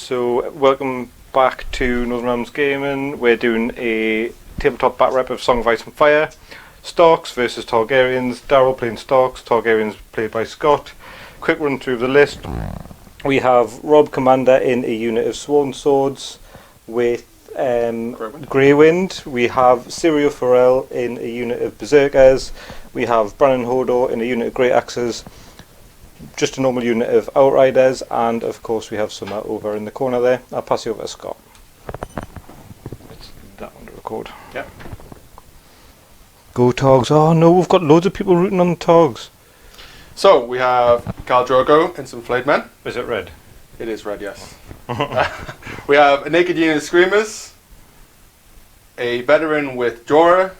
So welcome back to Northern Realms Gaming. We're doing a tabletop back rep of Song of Ice and Fire. Starks versus Targaryens. Daryl playing Starks, Targaryens played by Scott. Quick run through of the list. We have Robb Commander in a unit of Sworn Swords with Greywind. We have Syrio Farrell in a unit of Berserkers. We have Brannon Hodor in a unit of Great Axes. Just a normal unit of Outriders, and of course we have Summer over in the corner there. I'll pass you over to Scott. It's that one to record. Yeah. Go Togs. Oh no, we've got loads of people rooting on the Togs. So we have Khal Drogo and some flayed men. Is it red? It is red, yes. We have a naked unit of Screamers, a veteran with Jorah,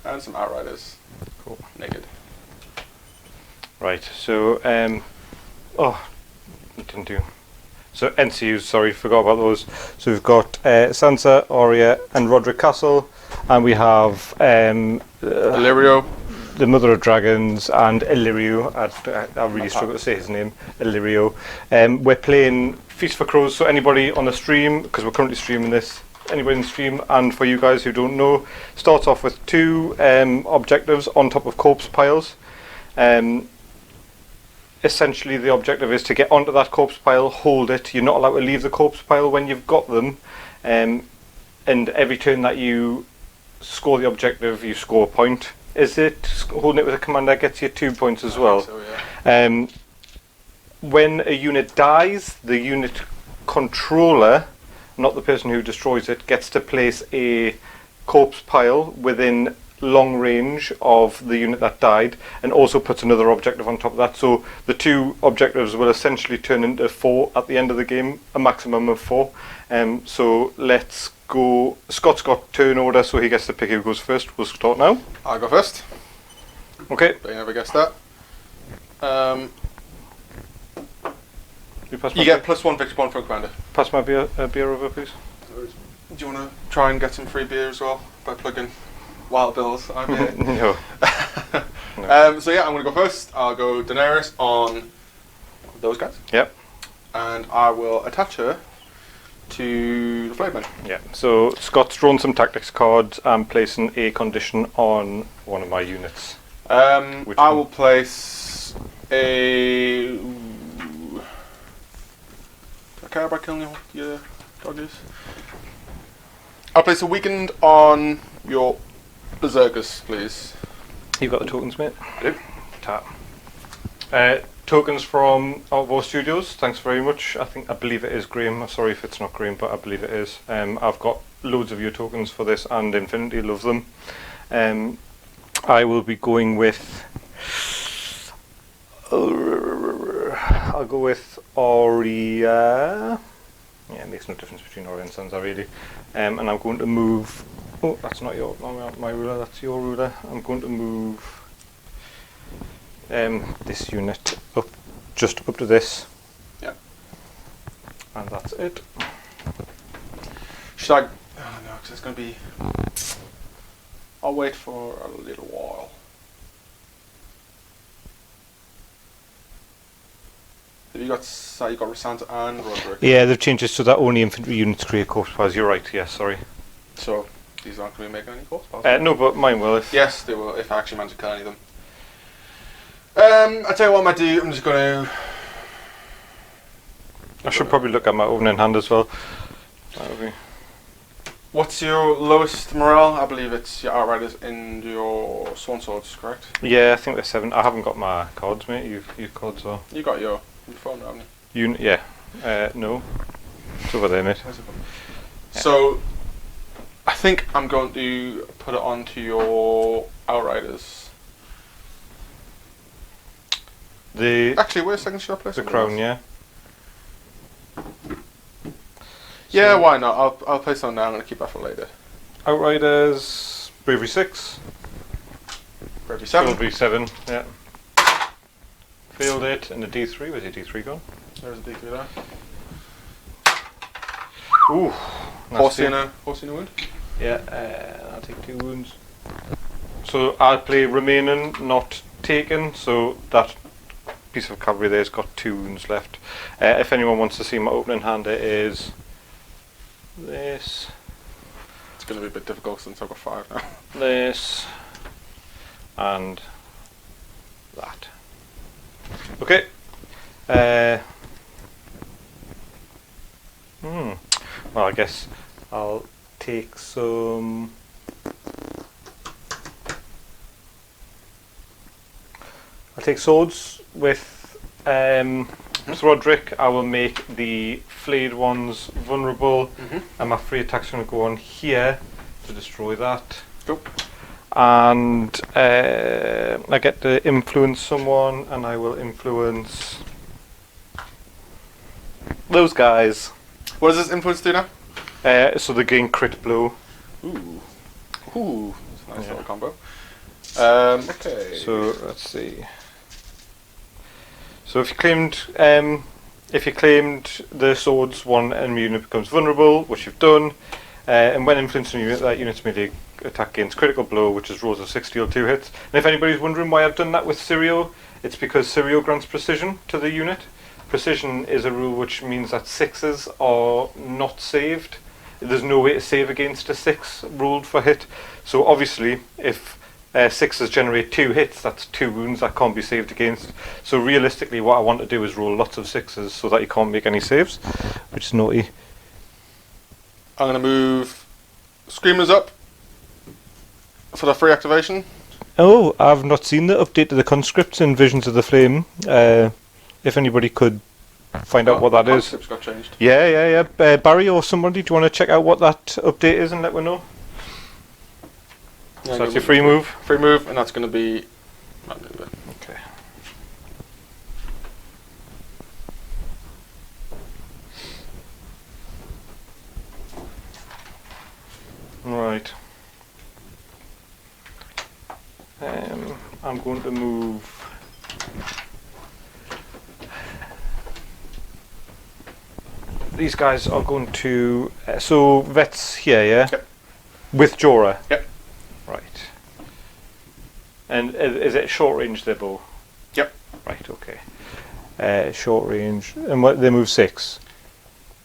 and some Outriders. Cool. Naked. Right, so, it didn't do. So, NCUs, sorry, forgot about those. So, we've got Sansa, Arya, and Roderick Castle, and we have Illyrio, the Mother of Dragons, and Illyrio. I really struggle to say his name, Illyrio. We're playing Feast for Crows, so anybody on the stream, because we're currently streaming this, anybody in the stream, and for you guys who don't know, starts off with two objectives on top of corpse piles. Essentially the objective is to get onto that corpse pile, hold it. You're not allowed to leave the corpse pile when you've got them, and every turn that you score the objective you score a point. Is it holding it with a commander gets you 2 points as well? so, yeah. When a unit dies, the unit controller, not the person who destroys it, gets to place a corpse pile within long range of the unit that died, and also puts another objective on top of that. So the two objectives will essentially turn into 4 at the end of the game, a maximum of 4. So let's go. Scott's got turn order, so he gets to pick who goes first. We'll start now. I'll go first. Okay. But you never guessed that. You get +1 victory point for a commander. Pass my beer over, please. Do you want to try and get some free beer as well by plugging Wild Bill's IPA? No. No. So yeah, I'm going to go first. I'll go Daenerys on those guys. Yep. And I will attach her to the flayed men. Yeah. So Scott's drawn some tactics cards and placing a condition on one of my units. I will place a. Do I care about killing your doggies? I'll place a weakened on your Berserkers, please. You've got the tokens, mate. I do. Tap. Tokens from Outlaw Studios. Thanks very much. I believe it is Graham. I'm sorry if it's not Graham, but I believe it is. I've got loads of your tokens for this and Infinity. Love them. I will be going with. I'll go with Arya. Yeah, it makes no difference between Arya and Sansa really. And I'm going to move. Oh, that's not my ruler. That's your ruler. I'm going to move this unit up, just up to this. Yeah. And that's it. Should I? Oh no, because it's going to be. I'll wait for a little while. Have you got Sansa and Roderick? Yeah, they've changed it so that only infantry units create corpse piles. You're right. Yes, sorry. So these aren't going to be making any corpse piles? No, but mine will. If yes, they will. If I actually manage to kill any of them. I'll tell you what I might do. I'm just going to. I should probably look at my opening hand as well. That'll be. What's your lowest morale? I believe it's your Outriders and your Sworn Swords, correct? Yeah, I think they're 7. I haven't got my cards, mate. You've cards are. You got your phone, haven't you? Yeah. No. It's over there, mate. Yeah. So, I think I'm going to put it onto your Outriders. Actually, where's second shot place? The crown, yeah. Yeah, why not? I'll place on now. I'm going to keep that for later. Outriders, Bravery 6. Bravery 7. Bravery 7, yeah. Failed it, and the D3. Where's your D3 gone? There's a D3 there. Ooh. Horsey in a wound? Yeah, I'll take 2 wounds. So I'll play remaining, not taken, so that piece of cavalry there's got 2 wounds left. If anyone wants to see my opening hand, it is this. It's going to be a bit difficult since I've got 5 now. This and that. Okay. Well, I guess I'll take some. I'll take swords with Roderick. I will make the flayed ones vulnerable, and my free attack's going to go on here to destroy that. Cool. And I get to influence someone, and I will influence those guys. What does this influence do now? So they gain crit blow. Ooh. Ooh. That's a nice little combo. Okay. So let's see. So if you claimed the swords, one enemy unit becomes vulnerable, which you've done, and when influencing a unit, that unit's melee attack gains critical blow, which is rolls of 6 deal 2 hits. And if anybody's wondering why I've done that with Sirio, it's because Sirio grants precision to the unit. Precision is a rule which means that 6s are not saved. There's no way to save against a 6 rolled for hit. So obviously, if 6s generate 2 hits, that's 2 wounds that can't be saved against. So realistically, what I want to do is roll lots of 6s so that you can't make any saves, which is naughty. I'm going to move Screamers up for the free activation. Oh, I've not seen the update to the conscripts in Visions of the Flame. If anybody could find out what that is. Conscripts got changed. Yeah. Barry or somebody, do you want to check out what that update is and let me know? Yeah, So that's your free move? Free move, and that's going to be... Okay. Right. I'm going to move... These guys are going to... so, Vet's here, yeah? Yep. With Jorah? Yep. Right. And is it short range, their bow? Yep. Right, okay. Short range. And what, they move 6?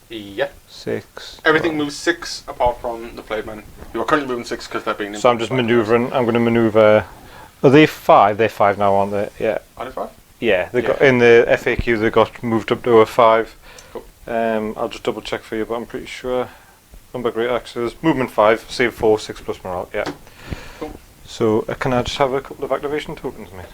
Yeah. 6. Everything moves 6 apart from the flayed men, who are currently moving 6 because they're being... So I'm just manoeuvring. I'm going to manoeuvre... Are they 5? They're 5 now, aren't they? Yeah. Are they 5? Yeah, they got in the FAQ they got moved up to a 5. Cool. I'll just double check for you, but I'm pretty sure. Number great axes. Movement 5, save 4, 6 plus morale. Yeah. Cool. So can I just have a couple of activation tokens, mate?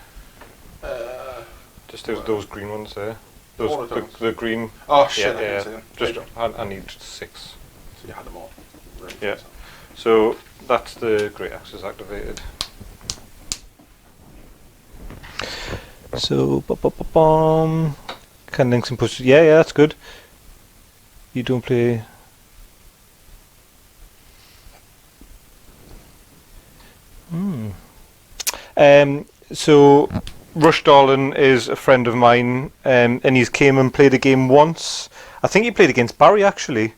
Just those green ones there. Those the green. Oh shit! Yeah. I didn't see them. Just I need 6. So you had them all. Right. Yeah. So that's the great axes activated. So, can links and push. Yeah, that's good. You don't play. So, Rush Darlin is a friend of mine, and he's came and played a game once. I think he played against Barry actually.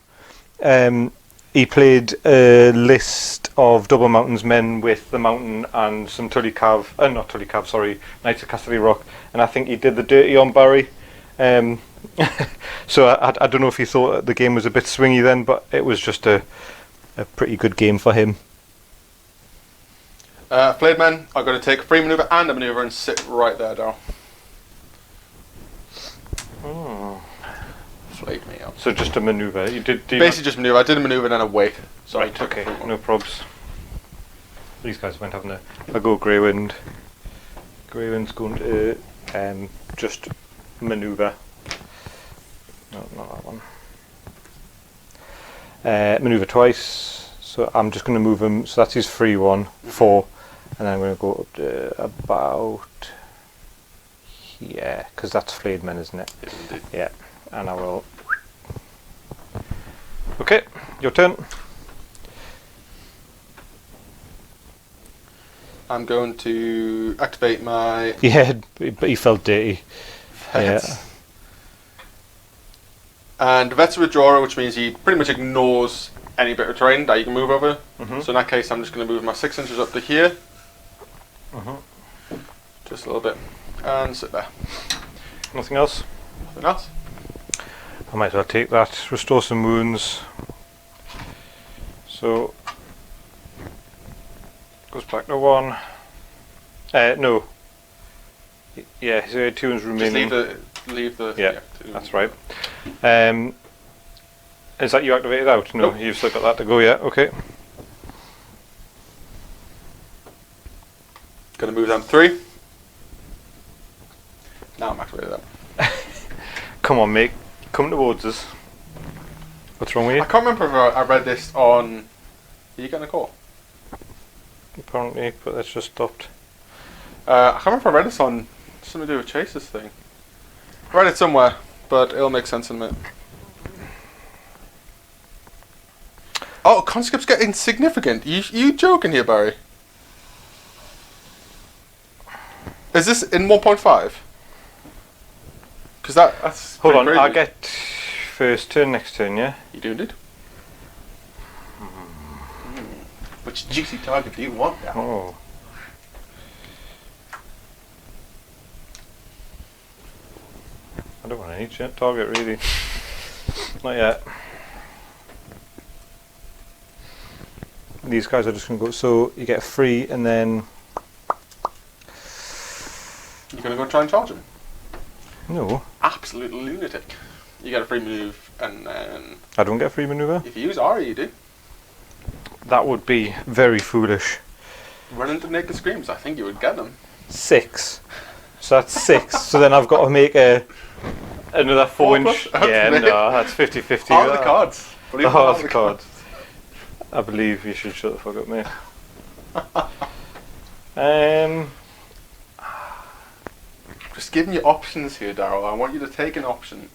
He played a list of Double Mountain's men with the Mountain and some Knights of Casterly Rock, and I think he did the dirty on Barry. So I don't know if he thought the game was a bit swingy then, but it was just a pretty good game for him. Flayed men are going to take a free maneuver and a maneuver and sit right there, Daryl. Flayed me up. So just a maneuver. You did basically just maneuver. I did a maneuver and then a wait. So right. Okay. No probs. These guys went having a go. Greywind. Greywind's going to just maneuver. No, not that one. Maneuver twice. So I'm just going to move him. So that's his free one, 4, and then I'm going to go up to about here because that's flayed men, isn't it? Yes, indeed. Yeah. And I will. Okay, your turn. I'm going to activate my... Yeah, but he felt dirty. Vets. Yeah. And Vets with Jorah, which means he pretty much ignores any bit of terrain that you can move over. So in that case, I'm just going to move my 6 inches up to here. Just a little bit. And sit there. Nothing else? Nothing else. I might as well take that. Restore some wounds. So goes back to 1. No. Yeah, so 2 is remaining. Just leave the. Yeah, that's right. Is that you activated out? No, Nope. you've still got that to go. Yeah. Okay. Gonna move them 3. Now I'm activated them. Come on, mate. Come towards us. What's wrong with I you? can't remember if I read this on. Are you getting a call? Apparently, but that's just stopped. I can't remember if I read this on something to do with Chase's thing. I read it somewhere, but it'll make sense in a minute. Oh, conscripts get insignificant. You joking here, Barry? Is this in 1.5? Because that's Hold pretty on, crazy. I get first turn next turn, yeah? You do indeed. Which juicy target do you want now? Oh. I don't want any target, really. Not yet. These guys are just going to go, so you get a free and then... You're going to go try and charge him? No, Absolute lunatic. You get a free move, and then I don't get a free maneuver. if you use Ari, you do. That would be very foolish. Run into naked screams. I think you would get them. 6. So that's 6. So then I've got to make another 4 inch. plus? Yeah, no, that's 50-50. All the cards. Believe it or Oh, not, the cards. I believe you should shut the fuck up, mate. Just giving you options here, Daryl. I want you to take an option,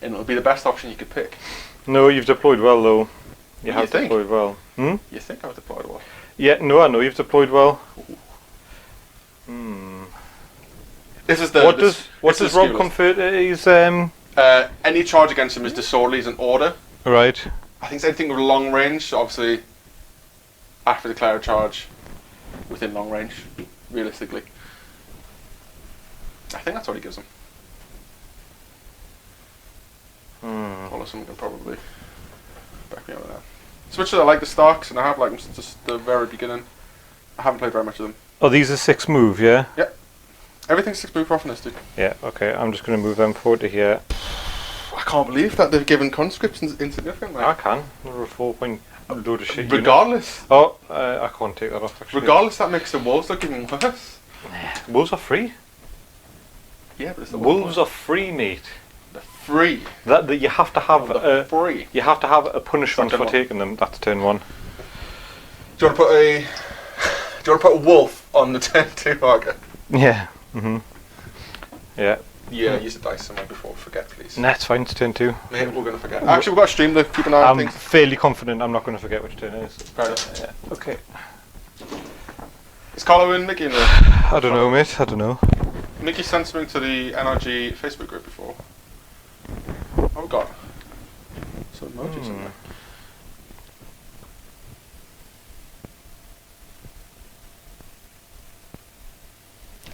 and it'll be the best option you could pick. No, you've deployed well, though. You have think? deployed well. Hmm? You think I was deployed well? Yeah, no, I know you've deployed well. Hmm. This is the. What this does is Robb the confer to his any charge against him is disorderly is an order. Right. I think it's anything with long range. So obviously, after declare a charge, within long range, realistically. I think that's what he gives him. Although someone can probably back me up on that. Switches, I like the Starks, and I have liked them since the very beginning. I haven't played very much of them. Oh, these are 6 move, yeah? Yep. Everything's 6 move often, dude. Yeah, okay, I'm just going to move them forward to here. I can't believe that they've given conscripts insignificant. I can. Another 4 point load of shit. unit. Regardless. Oh, I can't take that off, actually. Regardless, that makes the wolves look even worse. Wolves are free. Yeah, but it's the Wolves are free, mate. They're free. That you have to have They're free. you have to have a punishment That's for turn one. taking them. That's turn 1. Do you want to put a? Do you want to put a wolf on the 10-2 target? Yeah. Mhm. Yeah. Yeah, use the dice somewhere before we forget, please. Nah, it's fine. It's turn 2. Mate, we're gonna forget. Actually, we've got a stream to keep an eye on I'm things. fairly confident I'm not going to forget which turn it is. Fair enough. Yeah. Okay. Is Carlo and Mickey in there? I don't know, mate. I don't know. Mickey sent something to the NRG Facebook group before. Oh, we got some emojis in there.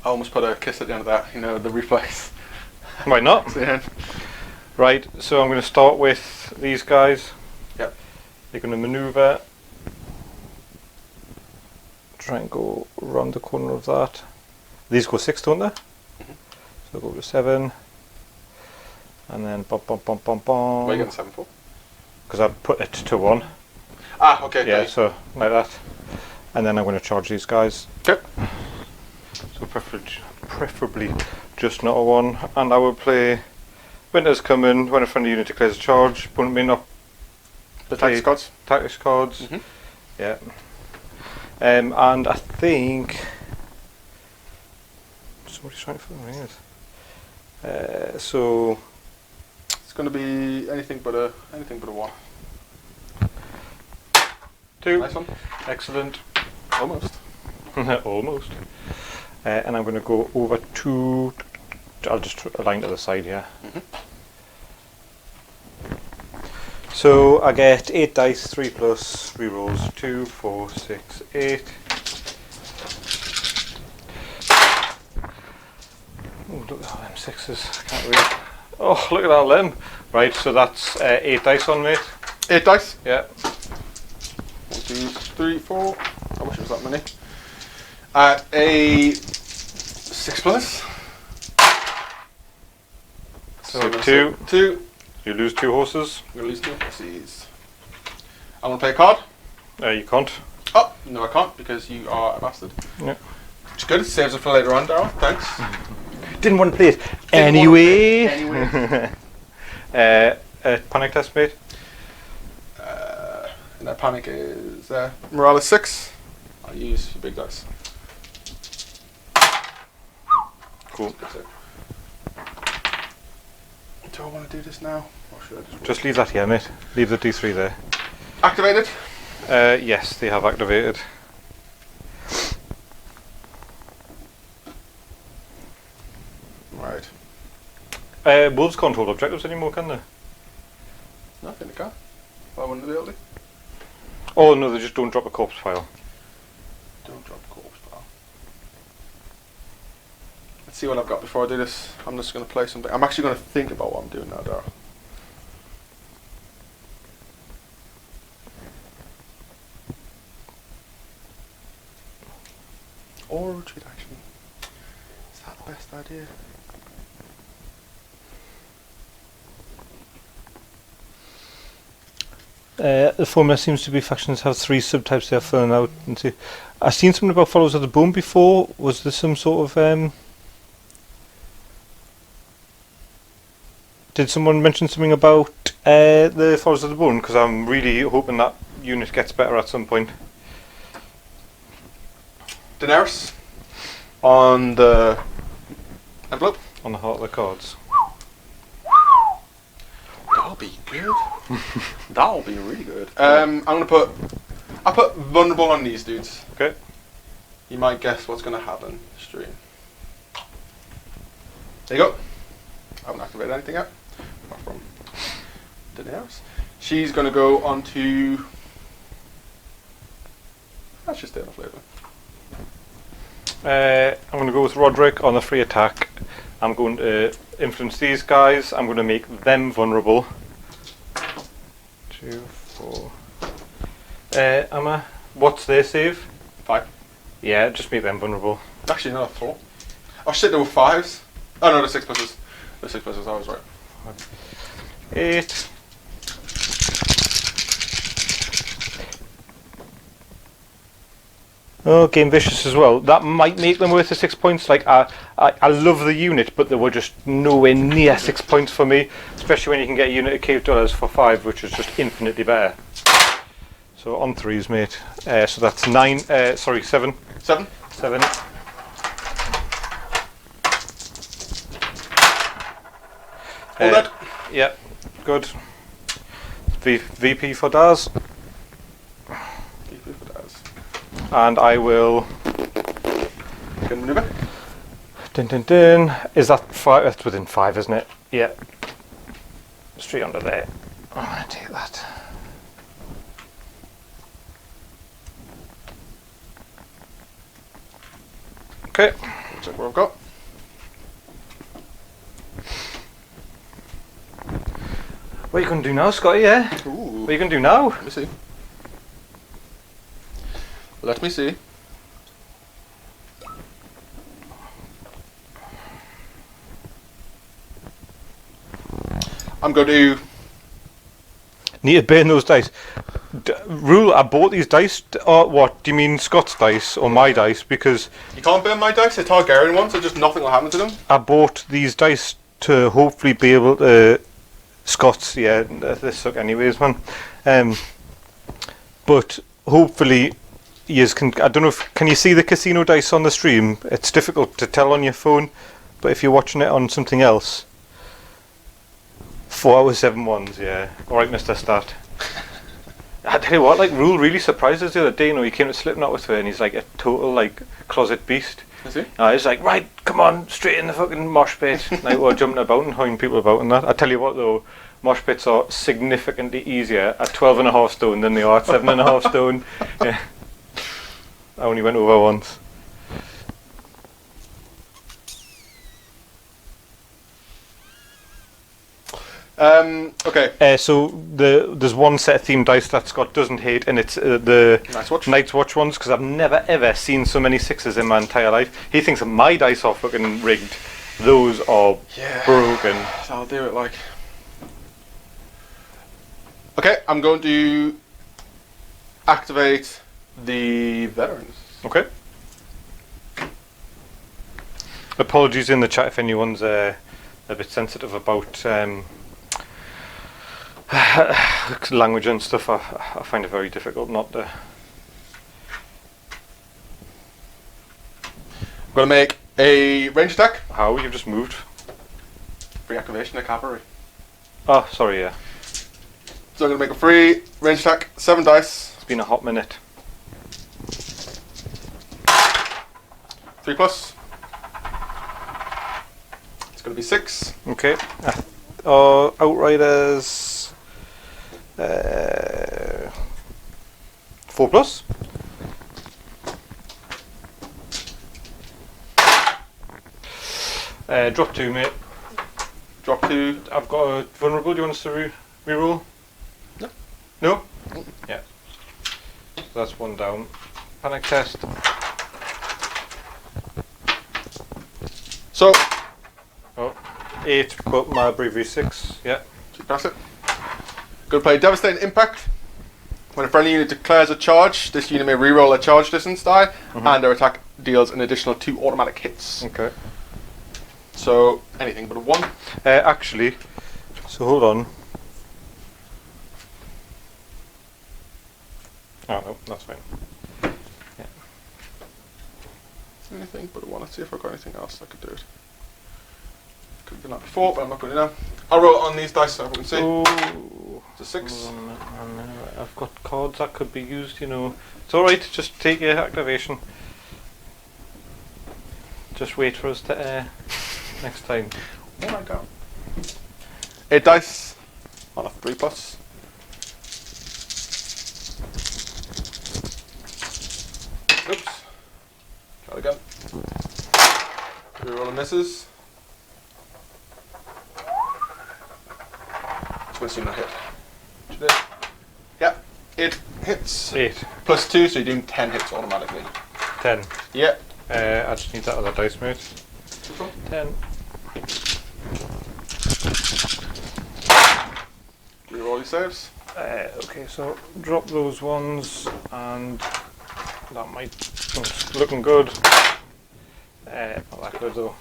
I almost put a kiss at the end of that, you know, the reflex. Why not? At the end. Right. So I'm going to start with these guys. Yep. They're going to maneuver. Try and go around the corner of that. These go 6, don't they? So go to 7. And then bum bum bum bum bum. Where are you getting 7 for? Because I put it to 1. Ah, okay. Yeah, okay. so like that. And then I'm going to charge these guys. Yep. So preferably just not a 1. And I will play Winter's Coming. When a friendly unit declares a charge, opponent may not The tactics cards. tactics cards. Mhm. Yeah. And I think somebody's trying to find me. So It's going to be anything but a 1. 2. Nice one. Excellent. Almost. Almost. And I'm going to go over to. I'll just align to the side here. So I get 8 dice, 3 plus, rerolls, 2, 4, 6, 8. Oh, look at all them sixes. I can't read. Oh, look at all them. Right, so that's 8 dice on, mate. 8 dice? Yeah. 1, 2, 3, 4. I wish it was that many. A 6 plus. So 2. 2. You lose 2 horses. I'm going to lose 2 horses. I'm going to play a card. You can't. Oh, no I can't because you are a bastard. Yeah. Which is good, it saves it for later on, Daryl. Thanks. Didn't want to play it. Anyway. Panic test, mate. And that panic is morale is 6. I'll use your big dice. Cool. Do I want to do this now? Or should I just leave that here, mate. Leave the D3 there. Activated? Yes, they have activated. Right. Wolves can't hold objectives anymore, can they? No, I think they can. Why wouldn't they be able to? Oh no, they just don't drop a corpse pile. Don't drop corpse pile. Let's see what I've got before I do this. I'm just going to play something. I'm actually going to think about what I'm doing now, Daryl. Or retreat action. Is that the best idea? The formula seems to be factions have 3 subtypes they are filling out. I've seen something about Followers of the Bone before. Was there some sort of... Did someone mention something about the Followers of the Bone? Because I'm really hoping that unit gets better at some point. Daenerys on the envelope. On the heart of the cards. That'll be good. That'll be really good. I'm gonna put. I put vulnerable on these dudes. Okay. You might guess what's gonna happen. Stream. There you go. I haven't activated anything yet. Apart from Daenerys. She's gonna go on to. That's just stay on the flavor. I'm going to go with Roderick on the free attack. I'm going to influence these guys. I'm going to make them vulnerable. 2, 4. Emma, what's their save? 5. Yeah, just make them vulnerable. Actually, no, 4. Oh shit, there were 5s. Oh no, the 6 pluses. The 6 pluses, I was right. 8. Oh, Game Vicious as well. That might make them worth the 6 points. Like, I love the unit, but they were just nowhere near 6 points for me. Especially when you can get a unit of cave dwellers for 5, which is just infinitely better. So on 3s, mate. So that's 9. Sorry, 7. 7. 7. All dead. Yeah, good. VP for Daz. VP for Daz. And I will. Get a maneuver. Dun dun dun. Is that 5? That's within 5, isn't it? Yeah. Straight under there. I'm going to take that. Okay. Check what I've got. What are you going to do now, Scotty? Yeah? Ooh. What are you going to do now? Let me see. Let me see. I'm going to... Need to burn those dice. Rule, I bought these dice, or what? Do you mean Scott's dice, or my dice? Because... You can't burn my dice, they're Targaryen ones, so just nothing will happen to them. I bought these dice to hopefully be able to... Scott's, yeah, they suck anyways, man. But hopefully... Yes, I don't know if... Can you see the casino dice on the stream? It's difficult to tell on your phone, but if you're watching it on something else... 4 hours, 7 ones, yeah. Alright, Mr. Stat. I tell you what, like, Rule really surprised us the other day, you know, he came to Slipknot with her and he's like a total, like, closet beast. Is he? He's like, right, come on, straight in the fucking mosh pit. Like, we're jumping about and holding people about and that. I tell you what though, mosh pits are significantly easier at 12.5 stone than they are at 7.5 stone. Yeah. I only went over once. Okay. So there's one set of themed dice that Scott doesn't hate, and it's the Night's Watch ones, because I've never ever seen so many 6s in my entire life. He thinks that my dice are fucking rigged. Those are broken. So I'll do it like. Okay, I'm going to activate the veterans. Okay. Apologies in the chat if anyone's a bit sensitive about language and stuff. I find it very difficult not to. I'm going to make a range attack. How? You've just moved? Free activation of cavalry. Oh, sorry, yeah. So I'm going to make a free range attack, 7 dice. It's been a hot minute. 3 plus. It's going to be 6. Okay. Outriders. 4 plus. Drop 2, mate. Drop 2. I've got a vulnerable. Do you want us to reroll? No. No? Yeah. So that's 1 down. Panic test. So. 8, but my bravery 6. Yeah. So you pass it. Going to play Devastating Impact. When a friendly unit declares a charge, this unit may reroll a charge distance die, and their attack deals an additional 2 automatic hits. Okay. So anything but a 1. Actually, so hold on. Oh no, that's fine. Yeah. Anything but a 1. Let's see if I've got anything else that could do it. Could have done that before, but I'm not going to now. I'll roll it on these dice so everyone can see. Oh. It's a 6. I've got cards that could be used, you know. It's alright, just take your activation. Just wait for us to next time. Oh my god. 8 dice on a 3 plus. Oops. Try it again. Reroll and misses. It's going to seem not hit. Yeah, it hits. 8. Plus 2, so you're doing 10 hits automatically. 10. Yeah. I just need that other dice, mate. 10. Reroll your saves. Okay, so drop those ones, and that might looking good. Not that good though.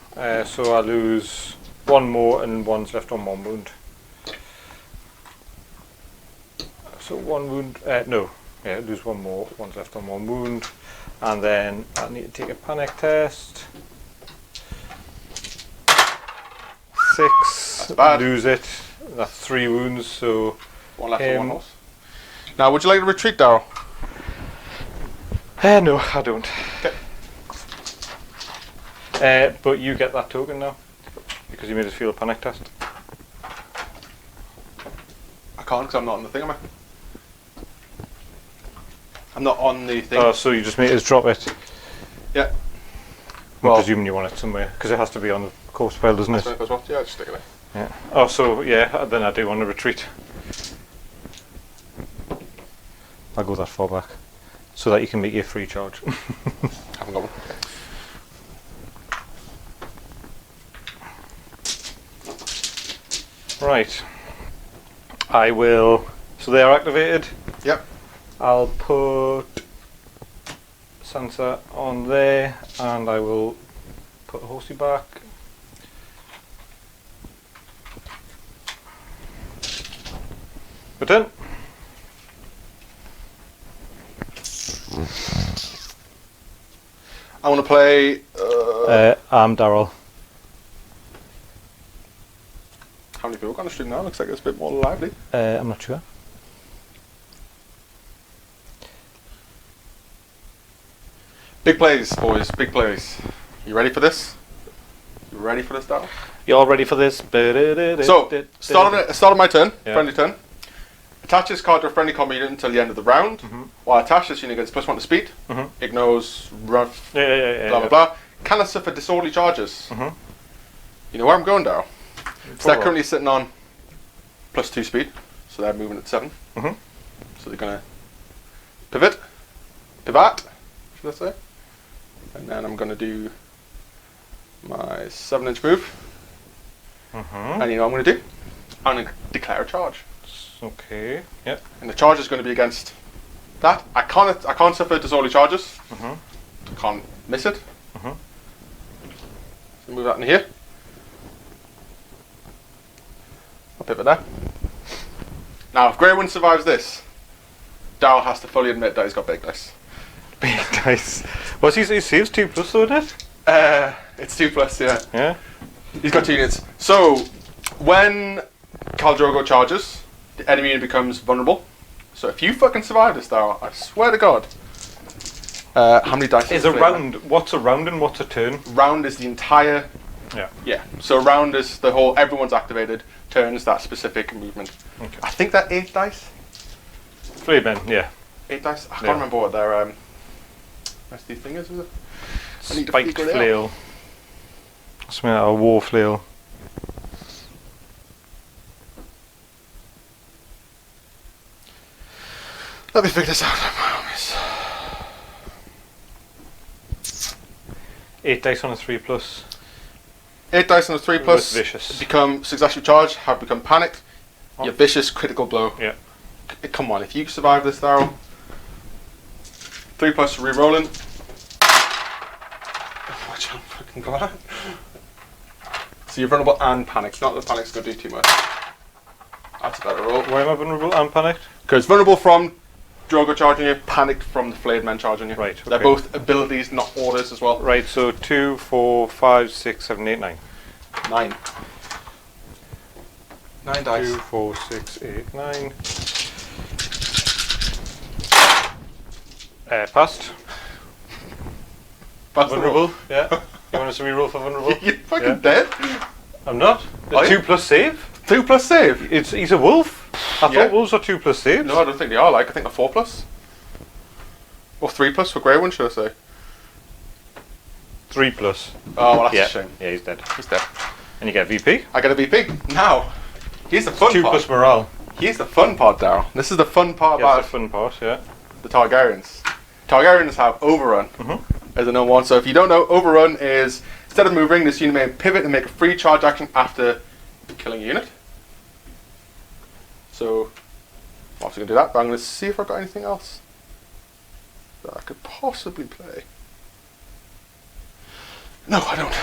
So I lose 1 more, and 1's left on 1 wound. So 1 wound. No, yeah, lose 1 more. 1's left on 1 wound, and then I need to take a panic test. 6. That's bad. Lose it. That's 3 wounds. So 1 left on 1 horse. Now, would you like to retreat, Daryl? No, I don't. Okay. But you get that token now, because you made us feel a panic test. I can't because I'm not on the thing, am I? I'm not on the thing. Oh, so you just made us drop it? Yeah. I'm presuming you want it somewhere, because it has to be on the corpse pile, doesn't it? Yeah, just stick it there. Yeah. Oh, so yeah, then I do want to retreat. I'll go that far back, so that you can make your free charge. Haven't got one. Right. I will. So they are activated. Yep. I'll put Sansa on there, and I will put a horsey back. Return. I want to play. I'm Daryl. How many people got on the stream now? Looks like it's a bit more lively. I'm not sure. Big plays, boys. Big plays. You ready for this? You ready for this, Daryl? You all ready for this? So, start of my turn. Yeah. Friendly turn. Attach this card to a friendly combat unit until the end of the round. Mm-hmm. While attached, this unit gets +1 to speed. Mm-hmm. Ignores rough. Yeah. Blah blah blah. Cannot suffer disorderly charges. Mm-hmm. You know where I'm going, Daryl? So that currently sitting on +2 speed, so they're moving at 7. Mhm. So they're gonna pivot, should I say? And then I'm gonna do my 7-inch move. Mhm. And you know what I'm gonna do? I'm gonna declare a charge. Okay. Yep. And the charge is going to be against that. I can't suffer disorderly charges. Mhm. I can't miss it. Mhm. So move that in here. I'll pivot there. Now, if Grey Wind survives this, Daryl has to fully admit that he's got big dice. Big dice. What's he saves 2+ though, isn't it? It's 2+, yeah. Yeah. He's got 2 units. So, when Khal Drogo charges, the enemy unit becomes vulnerable. So if you fucking survive this, Daryl, I swear to God. How many dice Is a round? What's a round and what's a turn? Round is the entire. Yeah. Yeah. So round is the whole. Everyone's activated. Turn is that specific movement. Okay. I think that 8 dice. 3 men. Yeah. 8 dice. I can't Yeah. remember what their what's the thing is it? I need to Spiked figure it out. flail. Something like a war flail. Let me figure this out. My armies. 8 dice on a 3+. 8 dice on a 3+. With vicious. Become successful charge. Have become panicked. Oh. Your vicious critical blow. Yeah. Come on, if you survive this, Daryl. 3+ re-rolling. Which I'm fucking glad. So you're vulnerable and panicked. Not that panic's going to do too much. That's a better roll. Why am I vulnerable and panicked? Because vulnerable from Drogo charging you, panicked from the flayed men charging you. Right, They're okay. both abilities, not orders as well. Right, so 2, 4, 5, 6, 7, 8, 9. 9. 9 dice. 2, 4, 6, 8, 9. Passed. That's the roll. Vulnerable. Yeah. You want us to reroll for vulnerable? You're fucking Yeah. dead. I'm not. The Are you? 2+ save. 2+ save. He's a wolf. I Yeah. thought wolves are 2+ saves. No, I don't think they are. Like I think they're 4+. Or 3+ for Grey One, should I say? 3+. Oh, well, that's Yeah. a shame. Yeah, he's dead. He's dead. And you get VP. I get a VP. Now, here's the fun 2+ part. morale. Here's the fun part, Daryl. This is the fun part Yeah, about that's the fun part. Yeah. the Targaryens. Targaryens have Overrun as a known one. So if you don't know, Overrun is instead of moving, this unit may pivot and make a free charge action after killing a unit. So I'm obviously going to do that, but I'm going to see if I've got anything else that I could possibly play. No, I don't.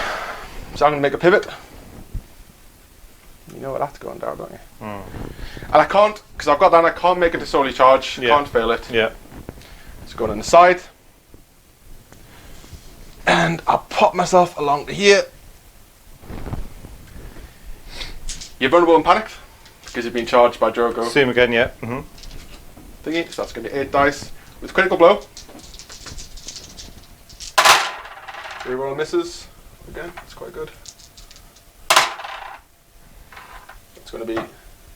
So I'm going to make a pivot. You know what that's going down, don't you? Mm. And I can't, because I've got that, I can't make a disorderly charge. Yeah. Can't fail it. Yeah. It's going on the side. And I'll pop myself along to here. You're vulnerable and panicked because you've been charged by Drogo Same again. Yeah. thingy. So that's going to be 8 dice with critical blow. Reroll misses. Again, it's quite good. It's going to be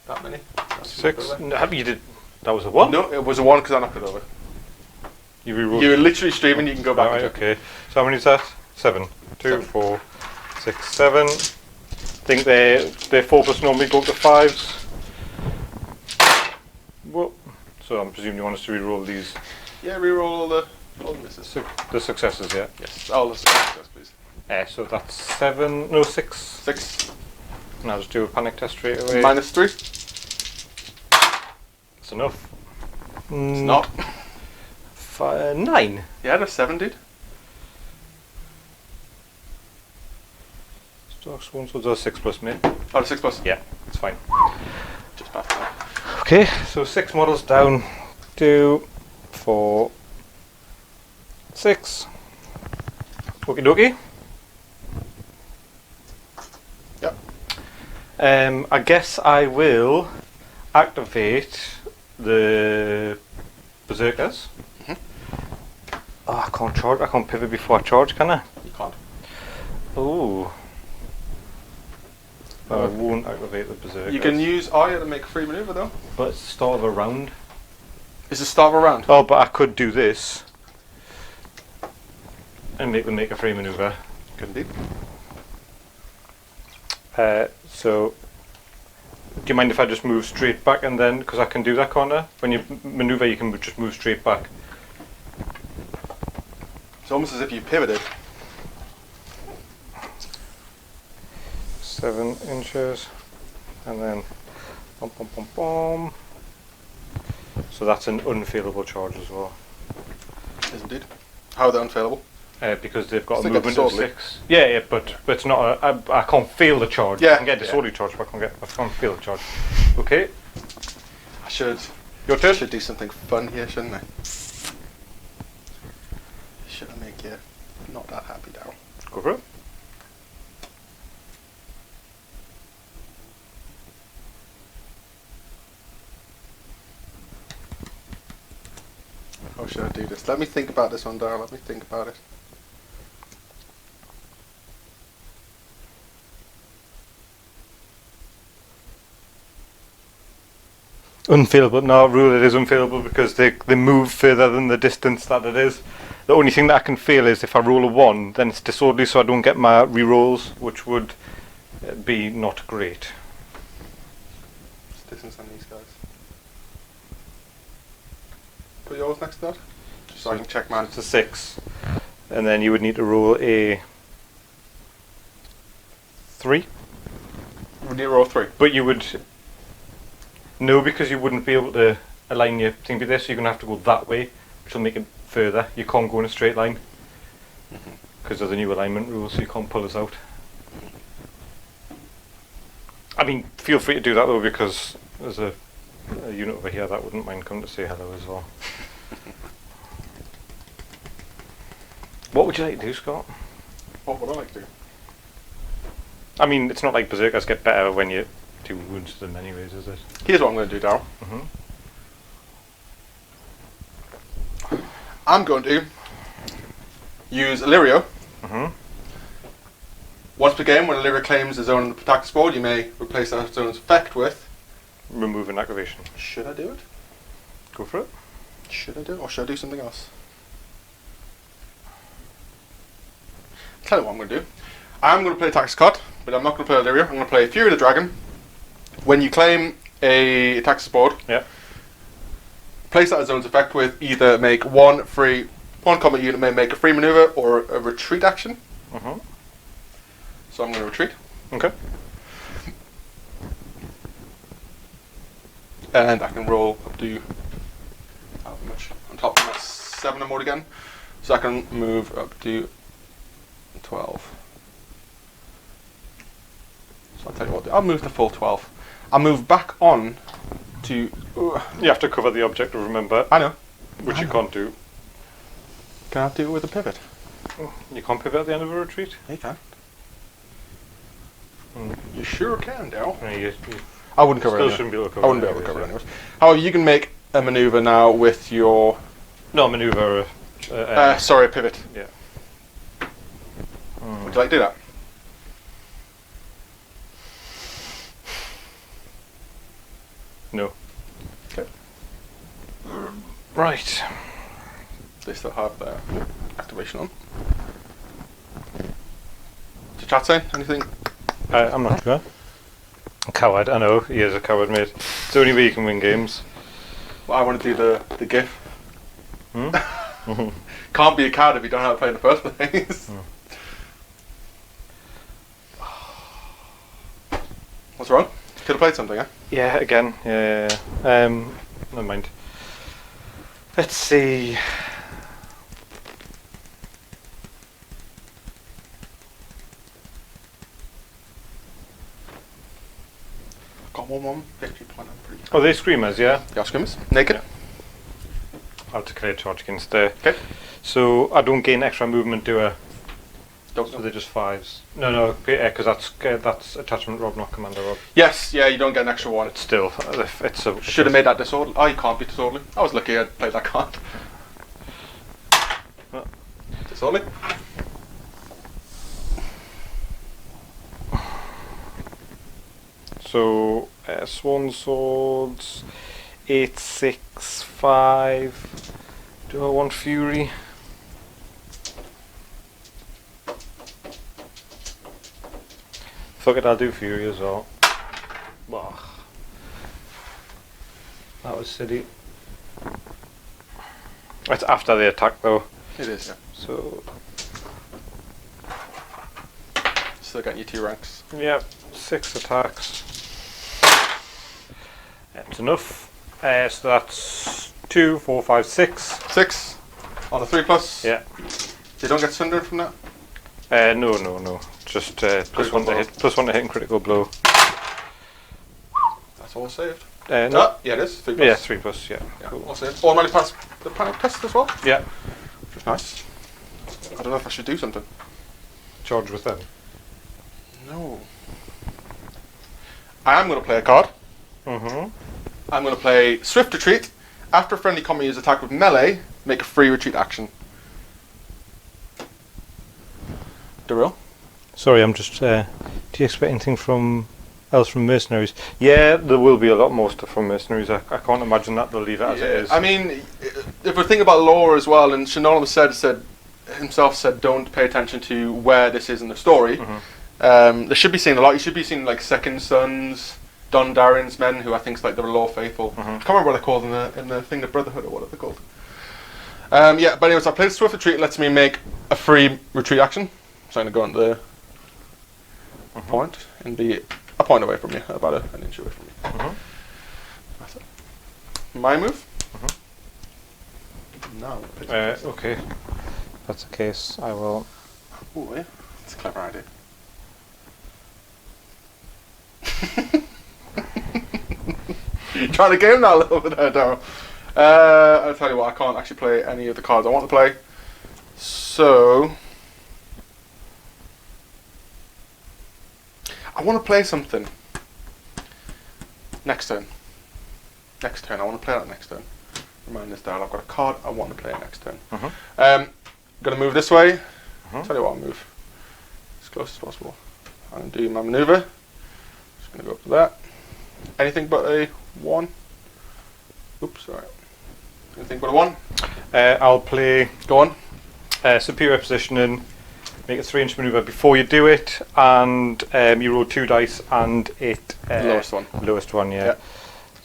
that many. That's 6. No, you did. That was a 1. No, it was a 1 because I knocked it over. You rerolled. You're literally streaming, you can go back Right, and check. okay. So how many is that? 7. 2, 7. 4, 6, 7. I think their 4+ normally go up to 5s. Well, so I'm presuming you want us to reroll these. Yeah, reroll all the misses. The successes, yeah. Yes, all the successes, please. So that's 7. No, 6. 6 And I'll just do a panic test straight away. -3. That's enough. It's not. 9. Yeah, there's 7, dude. Stocks 1, so that's 6+, mate. Oh, the 6+. Yeah, it's fine. Just past that. Okay, so 6 models down. 2, 4, 6. Okie dokie. Yep. I guess I will activate the berserkers. Oh, I can't charge. I can't pivot before I charge, can I? You can't. Ooh. I won't activate the berserkers. You can use Arya to make a free maneuver, though. But it's the start of a round. It's the start of a round. Oh, but I could do this and make them make a free maneuver. Good indeed. So Do you mind if I just move straight back and then, because I can do that, can't I? When you maneuver, you can just move straight back. It's almost as if you pivoted. 7 inches, and then bum, bum, bum, bum. So that's an unfailable charge as well. Yes, indeed. How are they unfailable? Because they've got a Still get movement of disorderly. 6. Yeah, but it's not. I can't fail the charge. Yeah, I can get disorderly charge, but I can't fail the charge. Okay, I should. your turn. Should do something fun here, shouldn't I? Should I make you not that happy, Daryl? Go for it. How should I do this? Let me think about this one, Daryl. Let me think about it. Unfailable. No, rule it is unfailable because they move further than the distance that it is. The only thing that I can fail is if I roll a 1, then it's disorderly, so I don't get my re-rolls, which would be not great. What's the distance on these guys? Put yours next to that, just so I can check mine. It's a 6, and then you would need to roll a 3. We need to roll 3. But you would no, because you wouldn't be able to align your thing with this, so you're going to have to go that way, which will make it further. You can't go in a straight line because of the new alignment rules, so you can't pull us out. I mean, feel free to do that though, because there's a unit over here that wouldn't mind coming to say hello as well. What would you like to do, Scott? What would I like to do? I mean, it's not like Berserkers get better when you do wounds to them anyways, is it? Here's what I'm going to do, Daryl. Mm-hmm. I'm going to use Illyrio. Mm-hmm. Once per game, when Illyrio claims a zone on the protected board, you may replace that zone's effect with... Remove an activation. Should I do it? Go for it. Should I do it, or should I do something else? Tell you what I'm going to do. I'm going to play Tax Cut, but I'm not going to play Illyrio. I'm going to play Fury of the Dragon. When you claim a Tax board, Yeah. place that zone's effect with either make one combat unit may make a free maneuver or a retreat action. Mm-hmm. So I'm going to retreat. Okay. And I can roll up to how much on top of my 7 or more again. So I can move up to 12. So I'll tell you what, I'll move the full 12. I'll move back on to... You have to cover the objective, remember, I know. which I you know. can't do. Can I do it with a pivot? You can't pivot at the end of a retreat? Yeah, you can. Mm. You sure can, Daryl. No, you I wouldn't cover still it. shouldn't be able to cover I wouldn't be able to anyways, cover it yeah. anyways. However, you can make a maneuver now with your... No, maneuver. sorry, a pivot. Yeah. Would you like to do that? No. Okay. Right. They still have their activation on. Does chat say anything? I'm not sure. A coward, I know. He is a coward, mate. It's the only way you can win games. Well, I want to do the GIF. Hmm? Can't be a coward if you don't know how to play in the first place. What's wrong? Could have played something, eh? Yeah, again. Yeah. Never mind. Let's see. Got 1-1 victory point. I'm pretty. Oh, they're screamers, yeah? Yeah, scrimmers. Naked. Yeah. I'll declare charge against there. Okay. So I don't gain extra movement, do I? Don't So know. they're just 5s. No, because that's attachment Rob, not Commander Rob. Yes, yeah, you don't get an extra one. It's still, it's a... Should have made that disorderly. Oh, you can't be disorderly. I was lucky I played that card. Well. Disorderly. So, Swan Swords, 8, 6, 5. Do I want Fury? Fuck it, I'll do Fury as well. Ugh. That was silly. It's after the attack though. It is, yeah. So Still getting your 2 ranks. yep, 6 attacks. That's enough. So that's 2, 4, 5, 6. 6 on a 3+. Yeah. You don't get sundered from that? No. Just +1 to hit. +1 to hit and critical blow. That's all saved. No. Oh, yeah, it is. 3+. Yeah, 3+. Yeah. Yeah, Cool. all saved. Automatically pass the panic test as well, Yeah. which is nice. I don't know if I should do something. Charge with them. No. I am going to play a card. Mm-hmm. I'm going to play Swift Retreat. After a friendly combat is attacked with melee, make a free retreat action. Daryl? Sorry, I'm just. Do you expect anything else from mercenaries? Yeah, there will be a lot more stuff from mercenaries. I can't imagine that they'll leave it as it is. I mean, if we're thinking about lore as well, and Shannon said don't pay attention to where this is in the story. Mm-hmm. There should be seen a lot. You should be seeing like Second Sons, Daryens men, who I think is like the lore faithful. Mm-hmm. I can't remember what they're called in the thing, the Brotherhood or whatever they're called. Yeah, but anyways, I played Swift Retreat. It lets me make a free retreat action. So I'm going to go on the point and be a point away from you, about an inch away from you. Mm-hmm. That's it. My move. Mm-hmm. No. I'm gonna pick something. Okay. If that's the case, I will. Oh yeah, it's a clever idea. You're trying to game that a little bit there, Daryl. I'll tell you what, I can't actually play any of the cards I want to play. So I want to play something next turn. I want to play that next turn. Remind this, Daryl, I've got a card I want to play next turn. Mm-hmm. Gonna move this way. Mm-hmm. Tell you what, I'll move as close as possible. I'm gonna do my maneuver. Just gonna go up to that. Anything but a 1. Oops, sorry. Anything but a 1. I'll play. Go on. Superior positioning. Make a 3-inch maneuver before you do it, and you roll 2 dice, and it Lowest one. Lowest one, yeah. Yeah. So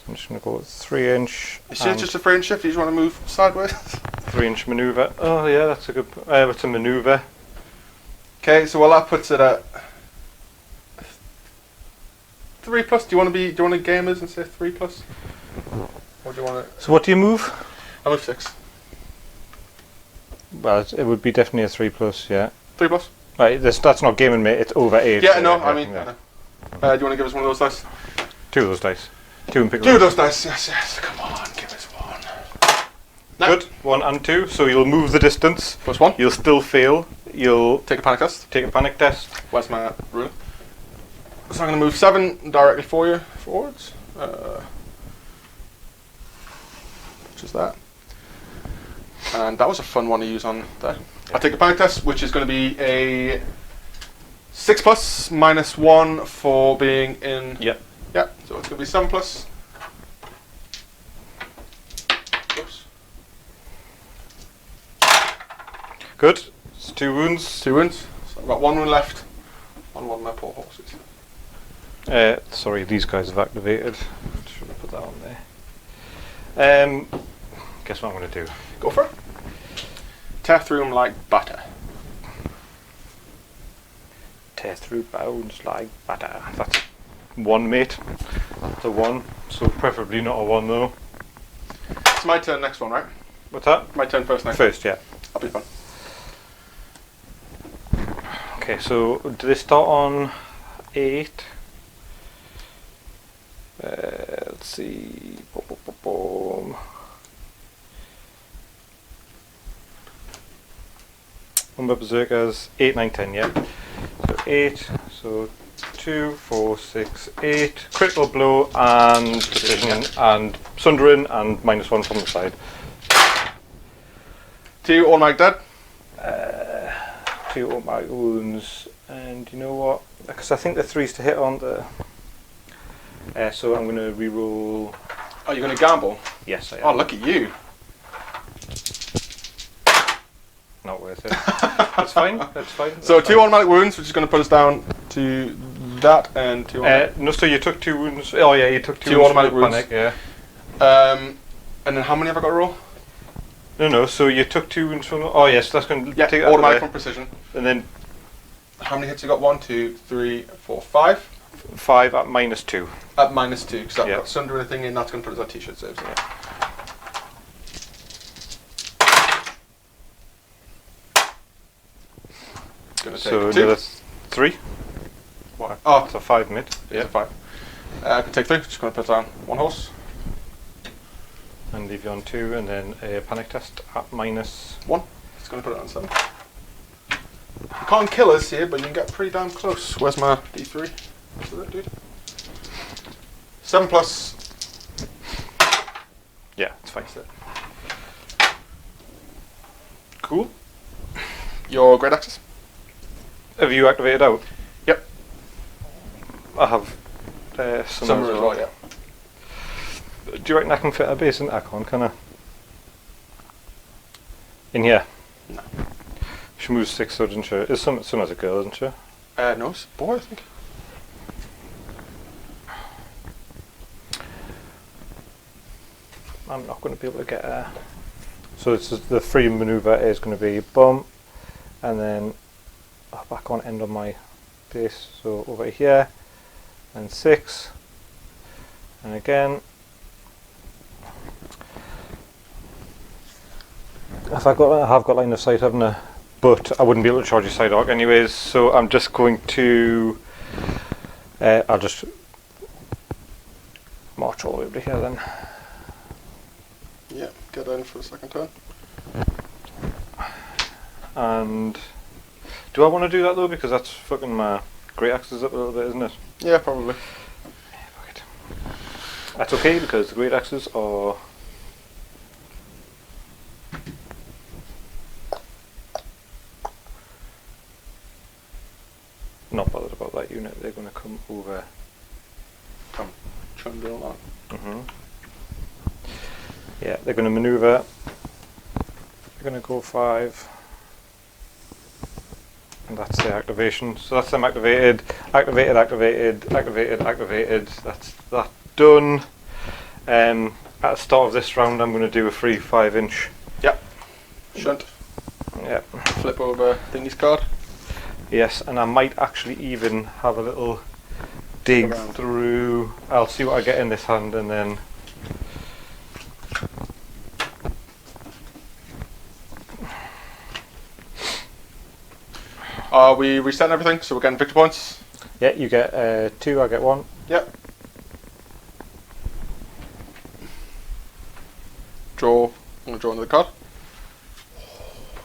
I'm just gonna go with 3-inch. Is it just a frame shift? You just want to move sideways? 3-inch maneuver. Oh yeah, that's a good. It's a maneuver. Okay, so well that puts it at 3+. Do you want to gamers and say 3+? Or do you want to? So what do you move? I move 6. Well, it would be definitely a 3+. Yeah. 3+. Right. That's not gaming, mate. It's over 8. Yeah, so no, yeah, I mean. yeah. Do you want to give us one of those dice? 2 of those dice. 2 and pick. 2 of those dice. Yes. Come on, give us 1. No. Good. 1 and 2. So you'll move the distance. +1. You'll still fail. You'll Take a panic test. take a panic test. Where's my ruler? So I'm going to move 7 directly for you forwards. Which is that. And that was a fun one to use on there. I'll take a panic test, which is going to be a 6+ -1 for being in. Yep. Yeah, so it's going to be 7+. Oops. Good. It's 2 wounds. 2 wounds. So I've got 1 wound left on one of my poor horses. Sorry, these guys have activated. Should have put that on there. Guess what I'm going to do? Go for it. Tear through them like butter. Tear through bones like butter. That's 1, mate. That's a 1. So preferably not a 1 though. It's my turn next one, right? What's that? My turn first next First, yeah. I'll be fun. Okay, so do they start on 8? Let's see. Boom. Number berserkers 8, 9, 10. Yeah. So 8. So 2, 4, 6, 8. Critical blow and precision and sundering and -1 from the side. 2 automatic dead. 2 automatic wounds, and you know what? Because I think the 3's to hit on the. So I'm going to reroll. Oh, you're going to gamble? Yes, I am. Oh, look at you. Not worth it. That's fine. That's fine. That's So 2 fine. automatic wounds, which is going to put us down to that, and 2 automatic. No, so you took 2 wounds. Oh yeah, you took 2 2 wounds automatic from the wounds. panic, yeah. And then how many have I got to roll? No. So you took 2 wounds from. Oh yes, that's going to take that automatic from precision. And then how many hits you got? 1, 2, 3, 4, 5. 5 at -2. At -2, because I've got Sunder anything in. That's going to put us at t-shirt saves. Yeah. Gonna take So 2. another 3. What? Oh, it's a 5 mid. Yeah, 5. I can take 3. Just going to put down 1 horse. And leave you on 2, and then a panic test at -1. Just going to put it on 7. You can't kill us here, but you can get pretty damn close. Where's my D3? What's that, dude? 7 plus. Yeah, it's fine. Cool. Your great axes? Have you activated out? Yep. I have Summer as well, yeah. Do you reckon I can fit a base in Akon, can I? In here? No. She moves 6, so doesn't she? Is some as a girl, isn't she? No, it's a boy, I think. I'm not going to be able to get her. So it's just the free maneuver is going to be bump, and then back on end on my base. So over here, and 6, and again. I have got line of sight, haven't I? But I wouldn't be able to charge your side arc anyways. So I'm just going to. I'll just march all the way over here then. Yeah, get in for the second turn. And do I want to do that though? Because that's fucking my great axes up a little bit, isn't it? Yeah, probably. Fuck it. That's okay because the great axes are. Not bothered about that unit. They're going to come over. Come, trundle on. Yeah, they're going to maneuver. They're going to go 5, and that's their activation. So that's them activated. Activated. That's that done. At the start of this round, I'm going to do a free 5-inch. Yep. Shunt. Yep. Flip over Thingy's card. Yes, and I might actually even have a little dig through. I'll see what I get in this hand, and then. Are we resetting everything? So we're getting victory points? Yeah, you get 2, I get 1. Yep. Draw. I'm going to draw another card.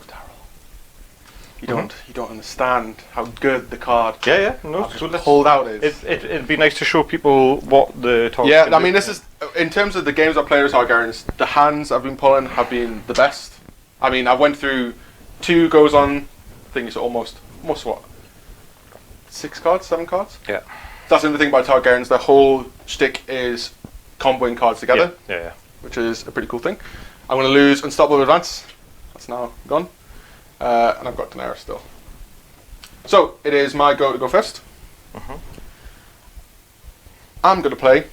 Daryl. You don't understand how good the card No, pulled out is. It'd be nice to show people what the target. Yeah, I mean, this is in terms of the games I play with Targaryens. The hands I've been pulling have been the best. I mean, I went through 2 goes on. I think it's almost what? 6 cards, 7 cards. Yeah. That's another thing about Targaryens. Their whole shtick is comboing cards together. Yeah. Which is a pretty cool thing. I'm going to lose Unstoppable Advance. That's now gone. And I've got Daenerys still. So, it is my go to go first. I'm going to play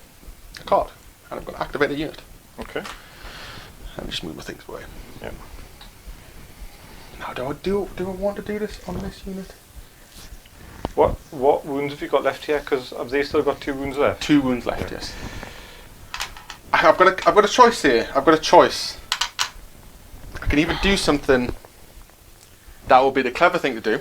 a card. And I'm going to activate a unit. Okay. Let me just move my things away. Yeah. Now, do I want to do this on this unit? What wounds have you got left here? Because have they still got 2 wounds left? 2 wounds left, yes. I've got a choice here. I've got a choice. I can either do something that will be the clever thing to do,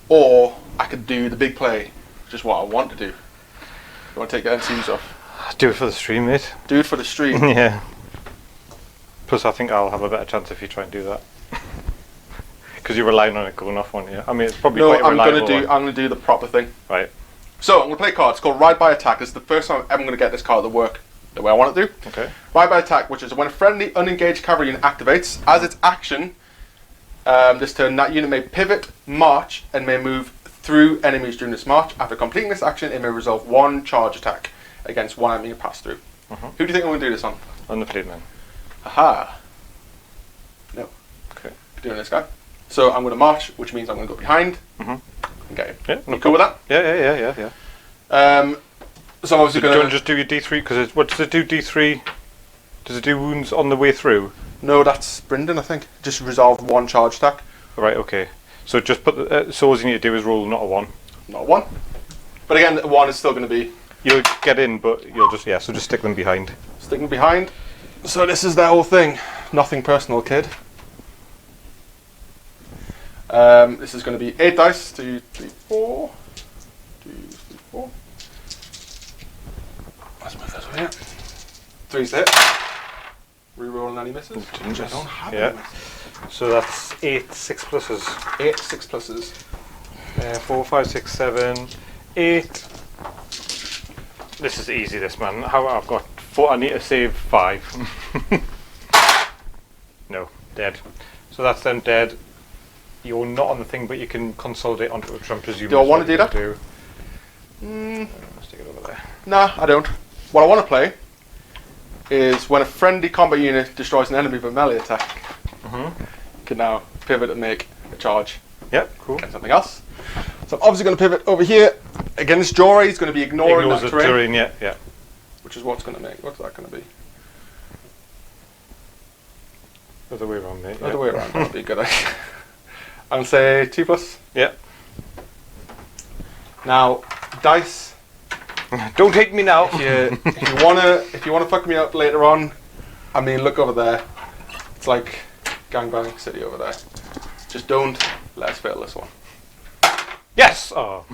or I could do the big play, which is what I want to do. You want to take the NCs off? Do it for the stream, mate. Do it for the stream. Yeah. Plus, I think I'll have a better chance if you try and do that. Because you're relying on it going off on you. I mean, it's probably quite a reliable one. I'm gonna do the proper thing. Right. So I'm gonna play a card. It's called Ride by Attack. This is the first time I'm ever gonna get this card to work the way I want it to. Okay. Ride by Attack, which is when a friendly unengaged cavalry unit activates, as its action this turn, that unit may pivot, march, and may move through enemies during this march. After completing this action, it may resolve 1 charge attack against 1 enemy you pass through. Who do you think I'm gonna do this on? On the fleet man. Aha. No. Okay. Doing this guy. So I'm going to march, which means I'm going to go behind and get him. Yeah. You cool with that? Yeah. So I'm obviously Do you going want to just do your D3? Because what does it do? D3? Does it do wounds on the way through? No, that's Brendan, I think. Just resolve 1 charge attack. Right. Okay. So just put the. So all you need to do is roll not a 1. Not 1. But again, 1 is still going to be. You'll get in, but you'll just so just stick them behind. Sticking behind. So this is their whole thing. Nothing personal, kid. This is going to be 8 dice. 2, 3, 4. 2, 3, 4. Let's move this over here. 3's the hit. Rerolling any misses. I don't have any misses. So that's 8 6 pluses. 8 6 pluses. 4, 5, 6, 7, 8. This is easy, this man. How I've got 4. I need to save 5. No, dead. So that's them dead. You're not on the thing, but you can consolidate onto it, which I'm presuming. Do I want to do that? Let's stick it over there. Nah, I don't. What I want to play is when a friendly combat unit destroys an enemy with a melee attack, you can now pivot and make a charge. Yep, cool. Get something else. So I'm obviously going to pivot over here. Against Jory, he's going to be ignoring Ignores that the terrain, yeah. Which is what's going to make. What's that going to be? Other way around, mate. Other way around. That'd be a good idea. I'm going to say 2 plus. Yeah. Now, dice. Don't hate me now. If you wanna fuck me up later on, I mean, look over there. It's like Gangbang City over there. Just don't let us fail this one. Yes. Oh.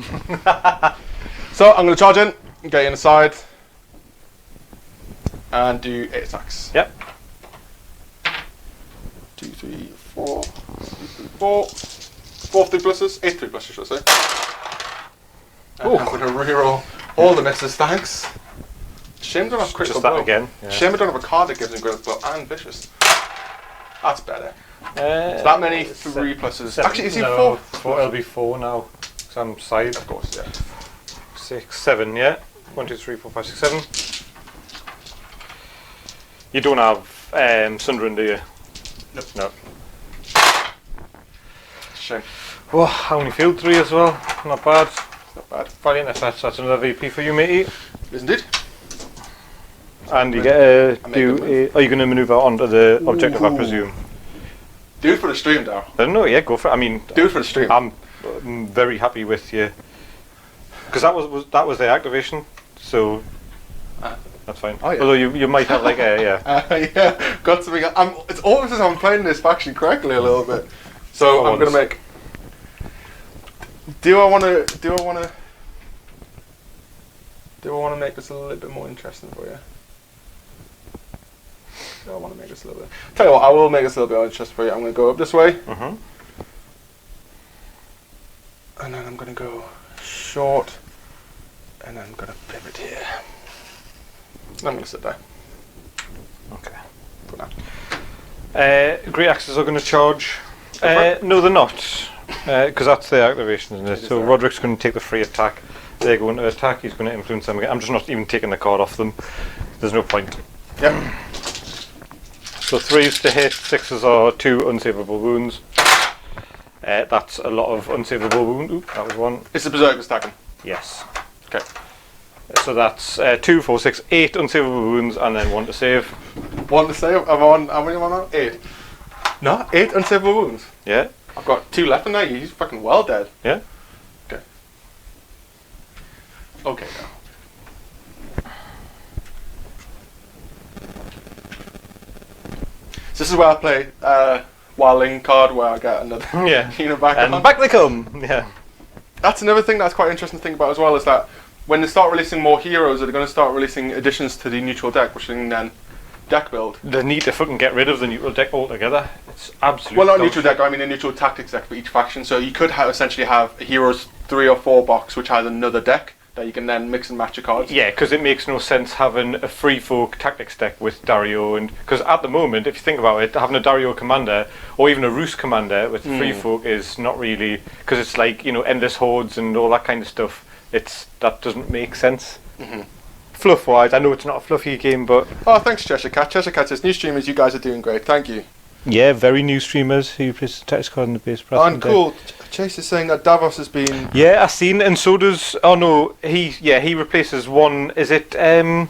So I'm gonna charge in, get in the side, and do 8 attacks. Yep. 2, 3, 4. 2, 3, 4. 4 3 pluses. 8 3 pluses, should I say? And I'm gonna reroll all the misses. Thanks. Shame I don't have critical Just that blow. again. Yeah. Shame I don't have a card that gives me critical blow and vicious. That's better. So that many 3 pluses. 7, Actually, is he no, 4? It'll be 4 now. Because I'm side. Of course, yeah. 6, 7, yeah. 1, 2, 3, 4, 5, 6, 7. You don't have Sundering, do you? Nope. No. Shame. Well, I only failed 3 as well. Not bad. Not bad. Valiant FS, that's another VP for you, matey. Isn't it? And you get to do a. Are you going to manoeuvre onto the objective, I presume? Do it for the stream, Daryl. I don't know, yeah, go for it. I mean, Do it for the stream. I'm very happy with you. Because that was the activation, so that's fine. Oh, yeah. Although you might have like a, yeah, got something. It's always as I'm playing this faction correctly a little bit. So I'm going to make. Do I want to make this a little bit more interesting for you? Do I want to make this a little bit? Tell you what, I will make this a little bit more interesting for you. I'm going to go up this way. And then I'm going to go short. And then I'm going to pivot here. And I'm going to sit there. Okay. For now. Great Axes are going to charge. No, they're not. Because that's their activation, isn't it? So Roderick's going to take the free attack. They're going to attack. He's going to influence them again. I'm just not even taking the card off them. There's no point. Yep. So 3s to hit, 6s are 2 unsavable wounds. That's a lot of unsavable wounds. Oop, that was 1. It's the Berserker stacking. Yes. Okay. So that's 2, 4, 6, 8 unsavable wounds, and then 1 to save. 1 to save? I'm on. How many am I on? 8. No, 8 unsavable wounds. Yeah. I've got 2 left in there. He's fucking well dead. Yeah. Okay. Okay now. So this is where I play Wildling card where I get another unit back and on. back they come. Yeah. That's another thing that's quite interesting to think about as well, is that when they start releasing more heroes, they're going to start releasing additions to the neutral deck, which can then deck build. They need to fucking get rid of the neutral deck altogether. It's absolutely. Well, not neutral deck. I mean a neutral tactics deck for each faction. So you could essentially have a heroes 3 or 4 box which has another deck that you can then mix and match your cards. Yeah, because it makes no sense having a free folk tactics deck with Dario, and because at the moment, if you think about it, having a Dario commander or even a Roos commander with free folk is not really, because it's like, you know, endless hordes and all that kind of stuff. That doesn't make sense. Fluff wise, I know it's not a fluffy game, but oh, thanks Cheshire Cat. Cheshire Cat says, new streamers, you guys are doing great. Thank you. Yeah, very new streamers who plays the text card in the base press. And cool. Chase is saying that Davos has been. Yeah, I've seen, and so does. Oh no, he replaces one. Is it I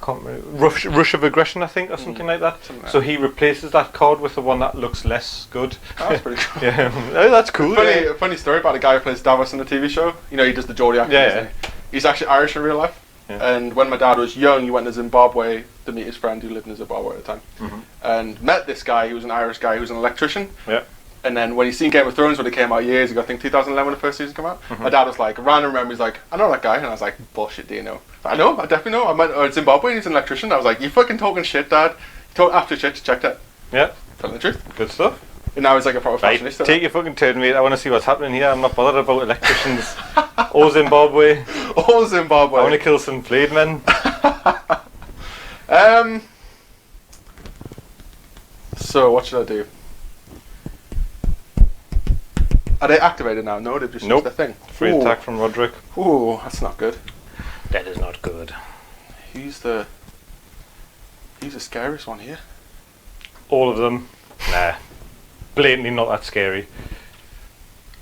can't remember. Rush of Aggression, I think, or something like that. So he replaces that card with the one that looks less good. Oh, that's pretty cool. Yeah, oh, that's cool. A funny story about the guy who plays Davos in the TV show. You know, he does the Geordie accent. Yeah. He's actually Irish in real life. Yeah. And when my dad was young, he went to Zimbabwe to meet his friend who lived in Zimbabwe at the time. And met this guy. He was an Irish guy who was an electrician. Yeah. And then when he seen Game of Thrones when it came out years ago, I think 2011 when the first season came out, my dad was like, random remember, he's like, I know that guy. And I was like, bullshit, do you know? I know, I definitely know. I went to Zimbabwe and he's an electrician. I was like, you fucking talking shit, Dad. You talk after shit, check that. Yeah. Telling the truth. Good stuff. And now he's like a proper Right, fashionista. take your fucking turn, mate. I want to see what's happening here. I'm not bothered about electricians or Zimbabwe. Or Zimbabwe. I want to kill some blade men. So what should I do? Are they activated now? No, they've just Nope. used their thing. Free attack from Roderick. Ooh, that's not good. That is not good. He's the scariest one here. All of them. Nah. Blatantly not that scary.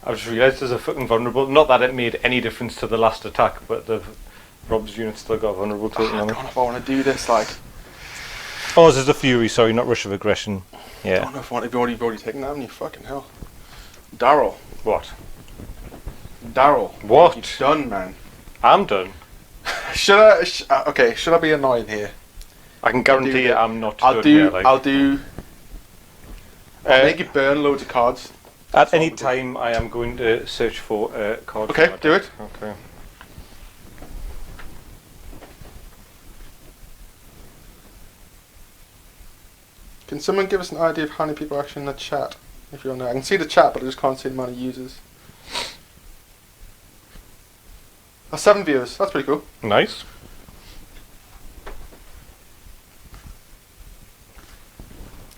I just realised there's a fucking vulnerable. Not that it made any difference to the last attack, but the Rob's unit still got a vulnerable token I on don't it. know if I want to do this. Like, Oh, this is the Fury, sorry, not Rush of Aggression. I Yeah. don't know if I want to. You've already taken that, haven't you? Fucking hell. Daryl. What? Daryl. What? You're done, man. I'm done. Should I? Okay. Should I be annoying here? I can guarantee you I'm not I'll done do. here, like. I'll make you burn loads of cards. At any time, I am going to search for a card. Okay, for my do deck. it. Okay. Can someone give us an idea of how many people are actually in the chat? If you're on there, I can see the chat, but I just can't see the amount of users. 7 viewers. That's pretty cool. Nice.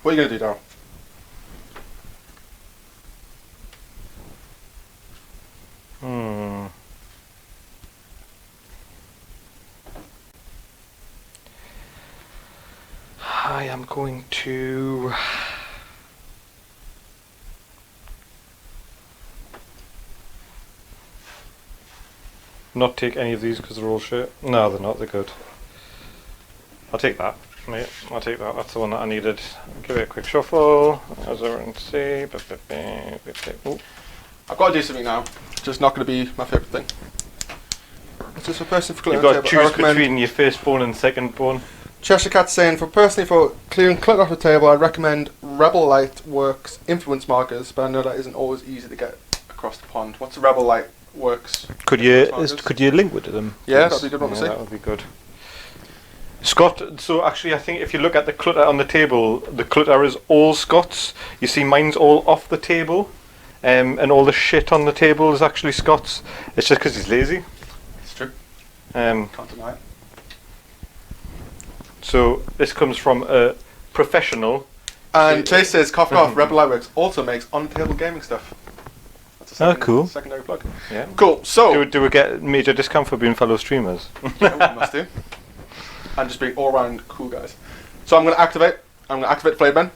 What are you gonna do, Daryl? I am going to... not take any of these because they're all shit. No, they're not. They're good. I'll take that, mate. I'll take that. That's the one that I needed. Give it a quick shuffle. As everyone can see. Oh. I've got to do something now. It's just not going to be my favourite thing. It's just a person for You've clearing got the to table. choose between your firstborn and secondborn. Cheshire Cat saying, for clearing clutter off the table, I'd recommend Rebel Light Works influence markers, but I know that isn't always easy to get across the pond. What's a Rebel Light Works? Could you link with them? Yeah, please? that'd be a good one to see. That would be good. Scott, so actually I think if you look at the clutter on the table, the clutter is all Scott's. You see mine's all off the table, and all the shit on the table is actually Scott's. It's just because he's lazy. It's true. Um, Can't deny it. so this comes from a professional. And Chase says, cough cough, Rebel Light Works also makes on-table gaming stuff. That's a Cool. secondary plug. Yeah. Cool, so... Do we get major discount for being fellow streamers? Yeah, we must do. And just being all-round cool guys. So I'm going to activate. I'm going to activate Flayman.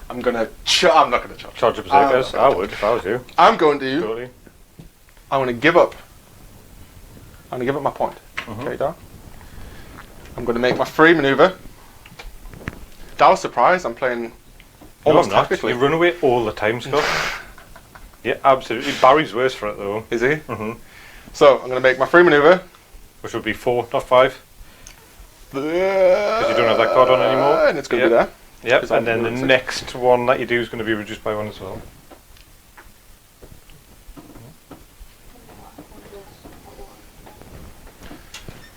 I'm going to... I'm not going to charge. Charge of Berserkers? I would if I was you. I'm going to... Totally. I'm going to give up. I'm going to give up my point. Okay, Dar. I'm going to make my free maneuver. That was surprised. I'm playing almost no, I'm not. tactically. You run away all the time, Scott. Yeah, absolutely. Barry's worse for it though. Is he? So I'm going to make my free maneuver. Which would be 4, not 5. Because you don't have that card on anymore. And it's going to be there. Yep, and then the next one that you do is going to be reduced by 1 as well.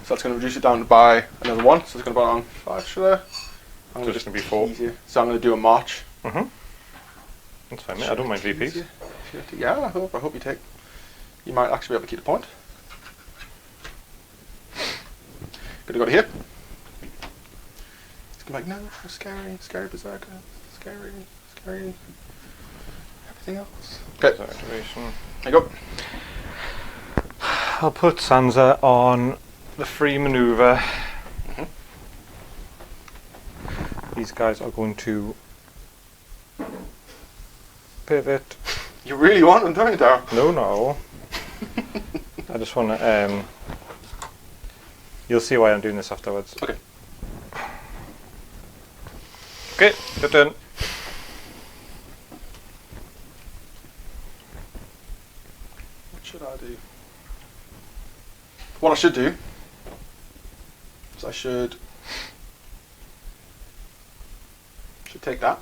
So that's going to reduce it down by another 1. So it's going to be on 5, should I? So it's going to be 4. Easier. So I'm going to do a march. That's fine, mate. I don't mind VPs. Yeah, I hope you take. You might actually be able to keep the point. Gonna go to here. It's gonna be like, no, scary berserker, scary, everything else. Okay. Activation. There you go. I'll put Sansa on the free maneuver. These guys are going to Perfect. You really want them, don't you, Daryl? No, not all. I just want to. You'll see why I'm doing this afterwards. Okay. Okay, your turn. What should I do? What I should do is I should take that.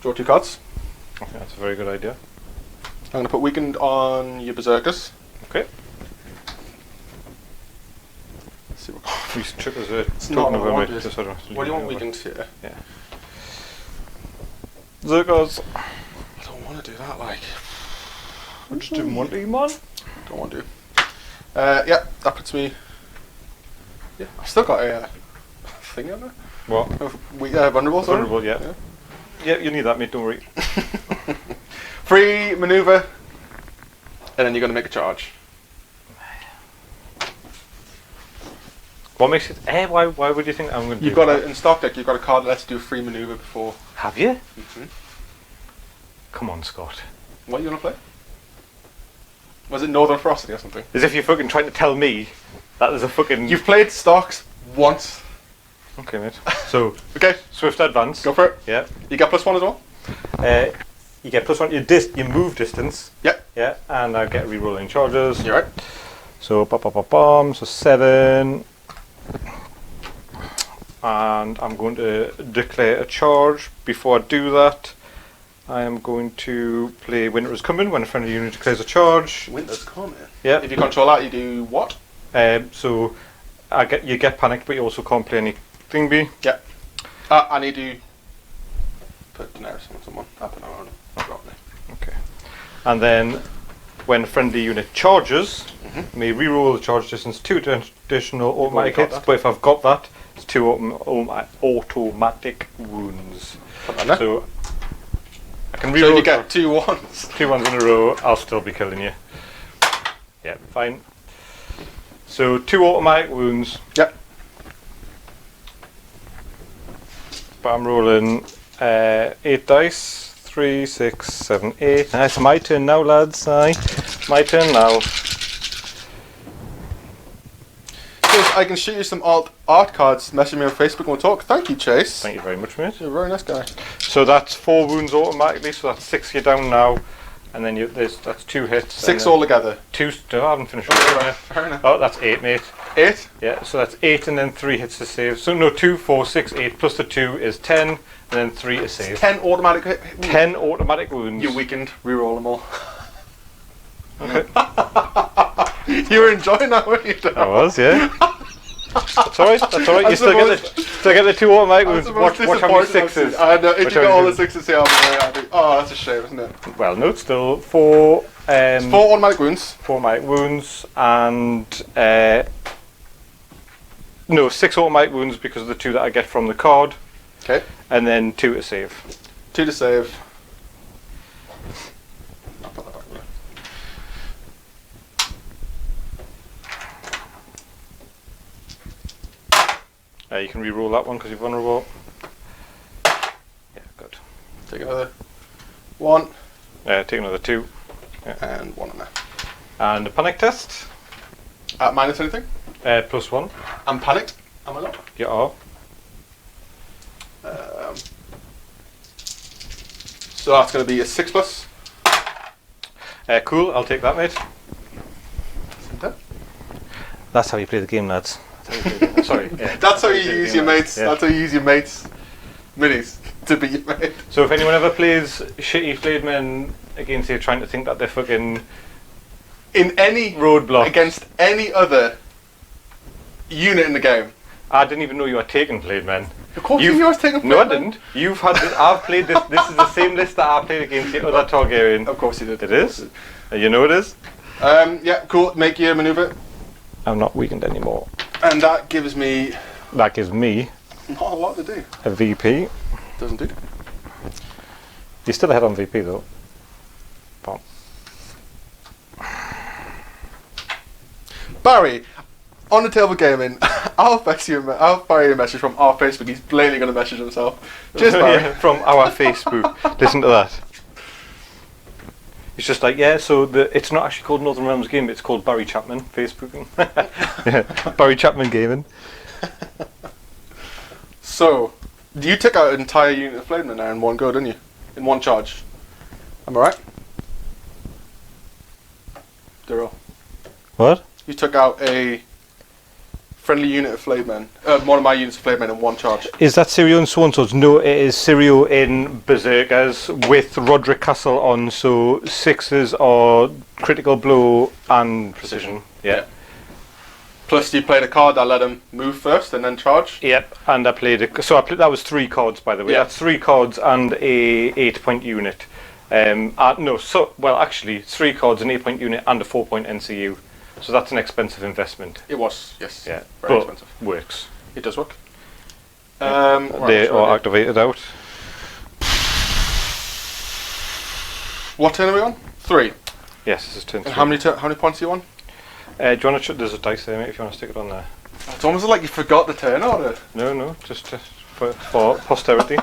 Draw 2 cards. I think that's a very good idea. I'm going to put weakened on your berserkers. Okay. Let's see what. These trippers are It's not talking what I about wanted. me. What do you want weakened here? Yeah. Zergos. I don't want to do that. Like. I just didn't want to, man. Don't want to. Yeah, that puts me. Yeah, I've still got a thing on there. What? Vulnerable. Sorry. Vulnerable, yeah. Yeah, you need that, mate. Don't worry. Free maneuver, and then you're going to make a charge. What makes it? Why would you think I'm going to? You've got in stock deck. You've got a card that lets you do a free maneuver before. Have you? Mm-hmm. Come on, Scott. What are you going to play? Was it Northern Ferocity or something? As if you're fucking trying to tell me that there's a fucking. You've played stocks once. Okay, mate. So. Okay. Swift advance. Go for it. Yeah. You get +1 as well. You get +1. Your move distance. Yeah. Yeah, and I get re-rolling charges. You're right. So bomb. So 7. And I'm going to declare a charge. Before I do that, I am going to play Winter is Coming when a friendly unit declares a charge. Winter's coming. Yeah. If you control that, you do what? So you get panicked, but you also can't play any thingy. Yeah. I need to put Daenerys on someone. I put her on. Okay. And then when a friendly unit charges, may re-roll the charge distance 2 additional automatic hits. But if I've got that, it's 2 automatic wounds. So I can re-roll. So you get 2 ones. 2 ones in a row. I'll still be killing you. Yeah, fine. So 2 automatic wounds. Yep. But I'm rolling 8 dice. 3, 6, 7, 8. It's my turn now, lads. Aye. My turn now. Chase, I can shoot you some art cards. Message me on Facebook and we'll talk. Thank you, Chase. Thank you very much, mate. You're a very nice guy. So that's 4 wounds automatically. So that's 6 you're down now. And then that's 2 hits. 6 altogether. 2. No, I haven't finished. Fair enough. Oh, that's 8, mate. 8? Yeah, so that's 8 and then 3 hits to save. So no, 2, 4, 6, 8 plus the 2 is 10, and then 3 to save. 10 automatic hit. 10 automatic wounds. You're weakened. Reroll them all. Okay. You were enjoying that, weren't you? I was, yeah. That's alright, that's alright. You still get the 2 automatic wounds. Watch how many 6s. I know, if you Watch got how all many the 6s here, I'll be very happy. Oh, that's a shame, isn't it? Well, no, it's still 4. 4 automatic wounds. 4 automatic wounds and 6 automatic wounds because of the 2 that I get from the card. Okay. And then 2 to save. 2 to save. I'll put that back there. You can re-roll that one because you're vulnerable. Yeah, good. Take another 1. Take another 2. Yeah. And 1 on there. And a panic test. Minus anything? +1. I'm panicked. Am I not? You are. So that's going to be a 6+. Cool, I'll take that, mate. Center. That's how you play the game, lads. Sorry. Yeah. That's how you use your mates. Yeah. That's how you use your mates' minis to be your mate. So if anyone ever plays shitty flayed men against you, trying to think that they're fucking In any roadblock against any other unit in the game. I didn't even know you were taking flayed men. Of course you knew I was taking No, I Flayed Men. didn't. You've had this. I've played this. This is the same list that I played against the other Targaryen. Of course you did. It is. You know it is. Yeah, cool. Make your maneuver. I'm not weakened anymore. And that gives me That gives me not a lot to do. a VP. Doesn't do. You're still ahead on VP though. Barry, On the table gaming, I'll fire you a message from our Facebook. He's blatantly going to message himself. Cheers, Barry. Yeah, from our Facebook. Listen to that. It's just like, yeah, so it's not actually called Northern Realms Gaming, it's called Barry Chapman Facebooking. Yeah, Barry Chapman Gaming. So, you took out an entire unit of Flamemen there in one go, didn't you? In one charge. Am I right? Daryl. What? You took out a friendly unit of Flamemen, one of my units of Flamemen in one charge. Is that Sirio and Swan Swords? No, it is Sirio in Berserkers with Roderick Castle on, so 6s are critical blow and precision. Yeah. Plus, you played a card that let him move first and then charge. Yep, and I played it. So that was 3 cards, by the way. Yeah. That's 3 cards and a 8-point unit. Actually, 3 cards, an 8-point unit, and a 4-point NCU. So that's an expensive investment. It was, yes. Yeah, very but expensive. Works. It does work. They are activated out. What turn are we on? 3. Yes, this is turn 3. And how many points are you on? Do you want to? There's a dice there, mate. If you want to stick it on there. It's almost like you forgot the turn order. No, just for posterity.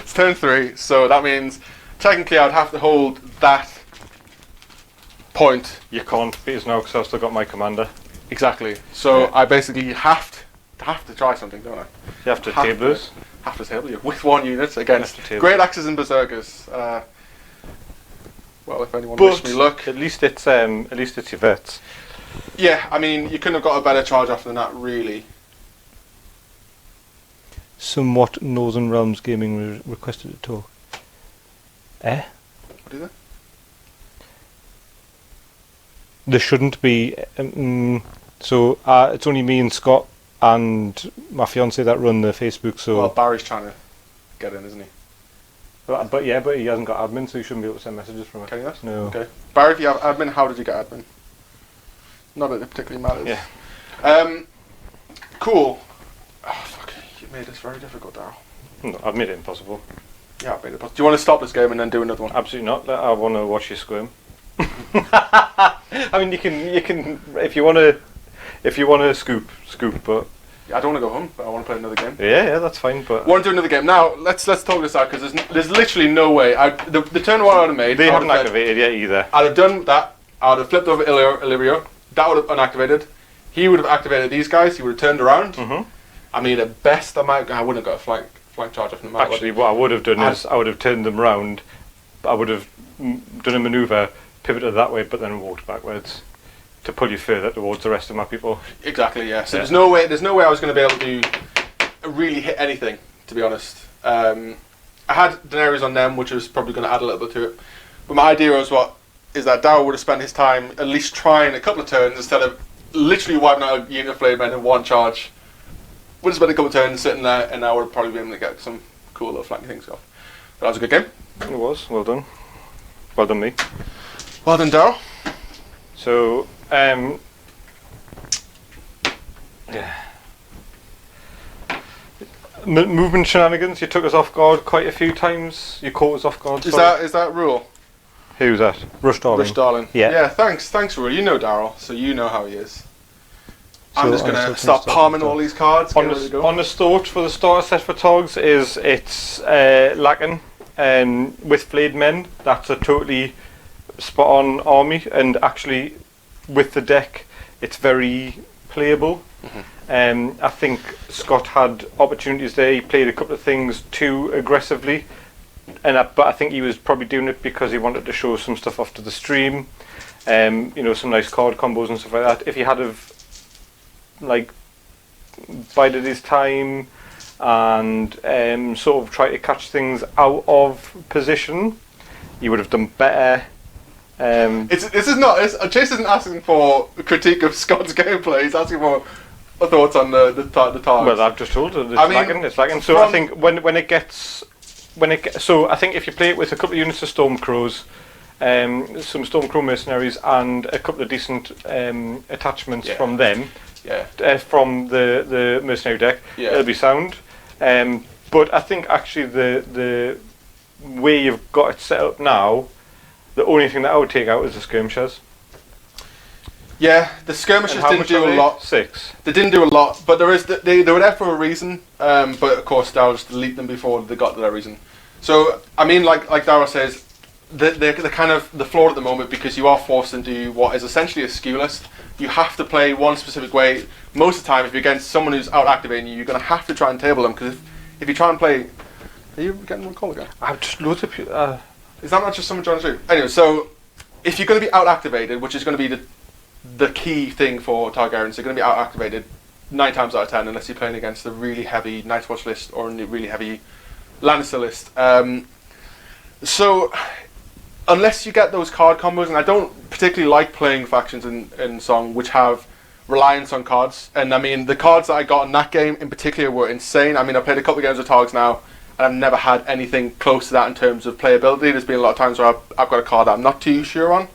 It's turn 3, so that means technically I'd have to hold that point. You can't beat us now because I've still got my commander. Exactly. So Yeah. I basically have to try something, don't I? You have to table us. Have to table you with 1 unit against Have to table. Great Axes and Berserkers. Well, if anyone wishes me luck. At least it's your vets. Yeah, I mean, you couldn't have got a better charge off than that, really. Somewhat Northern Realms Gaming requested to talk. What is it? There shouldn't be. So it's only me and Scott and my fiance that run the Facebook. So, Well, Barry's trying to get in, isn't he? but he hasn't got admin, so you shouldn't be able to send messages from it. Can you not? No. Okay. Barry, if you have admin, how did you get admin? Not that it particularly matters. Yeah. Cool. Oh, fuck. You made this very difficult, Daryl. No, I've made it impossible. Yeah, I've made it possible. Do you want to stop this game and then do another one? Absolutely not. I want to watch you squirm. I mean, you can if you want to scoop, but Yeah, I don't want to go home, but I want to play another game. yeah, that's fine. But I want to do another game. Now, let's talk this out, because there's literally no way. The turn one I would have made... they haven't activated yet either. I'd have done that. I would have flipped over Illyrio. That would have unactivated. He would have activated these guys. He would have turned around. Mm-hmm. I mean, at best, I wouldn't have got a flank charge off them. Actually, what I would have done is I would have turned them round. I would have done a manoeuvre, pivoted that way, but then walked backwards to pull you further towards the rest of my people. Exactly, yeah. So Yeah. there's no way I was going to be able to really hit anything, to be honest. I had Daenerys on them, which was probably going to add a little bit to it. But my idea was that Daryl would have spent his time at least trying a couple of turns instead of literally wiping out a unit of Flamemen in one charge. Would have spent a couple of turns sitting there, and I would have probably been able to get some cool little flanking things off. But that was a good game. It was. Well done. Well done, me. Well done, Daryl. So, yeah. Movement shenanigans. You took us off guard quite a few times. You caught us off guard. Is sorry. that Rule? Who's that? Rush Darling. Rush Darling. Yeah. Yeah. Thanks, Rule. You know Daryl, so you know how he is. I'm So just gonna I'm start palming all these cards. Get ready to go. On the start for the starter set for Togs it's lacking with flayed men. That's a totally spot on army, and actually with the deck it's very playable. Mm-hmm. I think Scott had opportunities there. He played a couple of things too aggressively, but I think he was probably doing it because he wanted to show some stuff off to the stream. Some nice card combos and stuff like that. If he had have bided his time and sort of try to catch things out of position, he would have done better. Chase isn't asking for a critique of Scott's gameplay. He's asking for thoughts on the targets. Well, I've just told it. It's lagging. So I think so I think if you play it with a couple of units of Stormcrows, some Stormcrow mercenaries, and a couple of decent attachments from them. Yeah. From the mercenary deck, it'll be sound. But I think actually the way you've got it set up now, the only thing that I would take out is the skirmishers. Yeah, the skirmishes didn't do a lot. 6. They didn't do a lot, but they were there for a reason. But of course, Daryl just deleted them before they got to that reason. So I mean, like Daryl says, they're kind of the flaw at the moment because you are forced into what is essentially a SKU list. You have to play one specific way. Most of the time, if you're against someone who's out activating you, you're going to have to try and table them because if you try and play, are you getting a call again? I've just loads of people. Is that not just someone trying to do? Anyway, so if you're going to be out activated, which is going to be the key thing for Targaryens, they're going to be out activated 9 times out of 10 unless you're playing against a really heavy Night's Watch list or a really heavy Lannister list. So unless you get those card combos, and I don't particularly like playing factions in Song which have reliance on cards, and I mean the cards that I got in that game in particular were insane. I mean I played a couple of games with Targs now and I've never had anything close to that in terms of playability. There's been a lot of times where I've got a card that I'm not too sure on.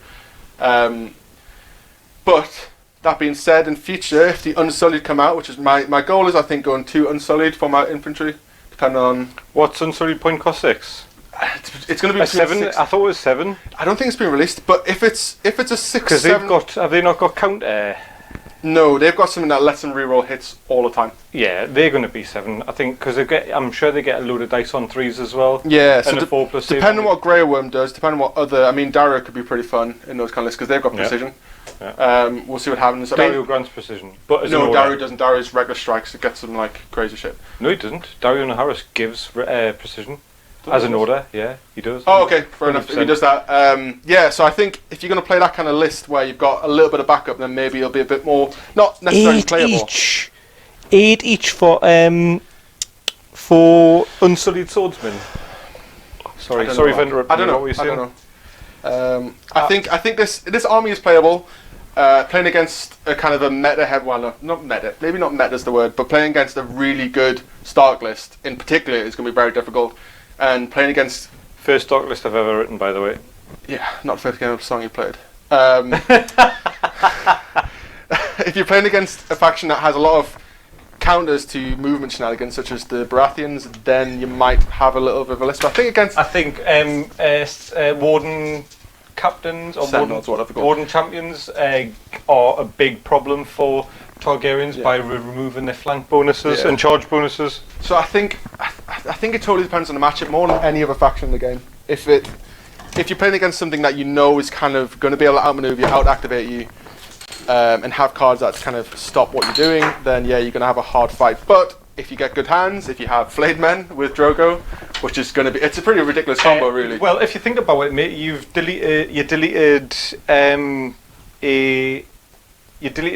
But that being said, in future, if the Unsullied come out, which is my goal is I think going 2 Unsullied for my infantry, depending on... What's Unsullied point cost 6? It's going to be 7. 6. I thought it was 7. I don't think it's been released, but if it's a 6, because 7... have they not got counter? No, they've got something that lets them reroll hits all the time. Yeah, they're going to be 7. I think because I'm sure they get a load of dice on 3s as well. Yeah, so and a 4+ depending on what Grey Worm does, depending on what other... I mean, Daryl could be pretty fun in those kind of lists because they've got precision. Yeah. We'll see what happens. Daryl grants precision, but no, Daryl doesn't. Daryl's regular strikes. It gets them like crazy shit. No, he doesn't. Daryl Harris gives precision as an order. Yeah, he does. Oh, okay, fair enough. If he does that, yeah. So I think if you're going to play that kind of list where you've got a little bit of backup, then maybe it'll be a bit more not necessarily playable. 8 each for Unsullied Swordsman. Sorry for interrupting. I don't know what you're saying. I think this army is playable. Playing against a kind of a meta head, well, no, not meta, maybe not meta is the word, but playing against a really good Stark list in particular is going to be very difficult. And playing against first Stark list I've ever written, by the way. Yeah, not the first game of Song you played. If you're playing against a faction that has a lot of counters to movement shenanigans, such as the Baratheons, then you might have a little bit of a list. But I think Warden captains or Sentinels, Warden champions are a big problem for Targaryens by removing their flank bonuses and charge bonuses. So I think it totally depends on the matchup more than any other faction in the game. If you're playing against something that you know is kind of going to be able to outmaneuver you, out-activate you, and have cards that kind of stop what you're doing, then yeah, you're going to have a hard fight. But if you get good hands, if you have Flayed Men with Drogo, which is going to be—it's a pretty ridiculous combo, really. Well, if you think about it, mate, you deleted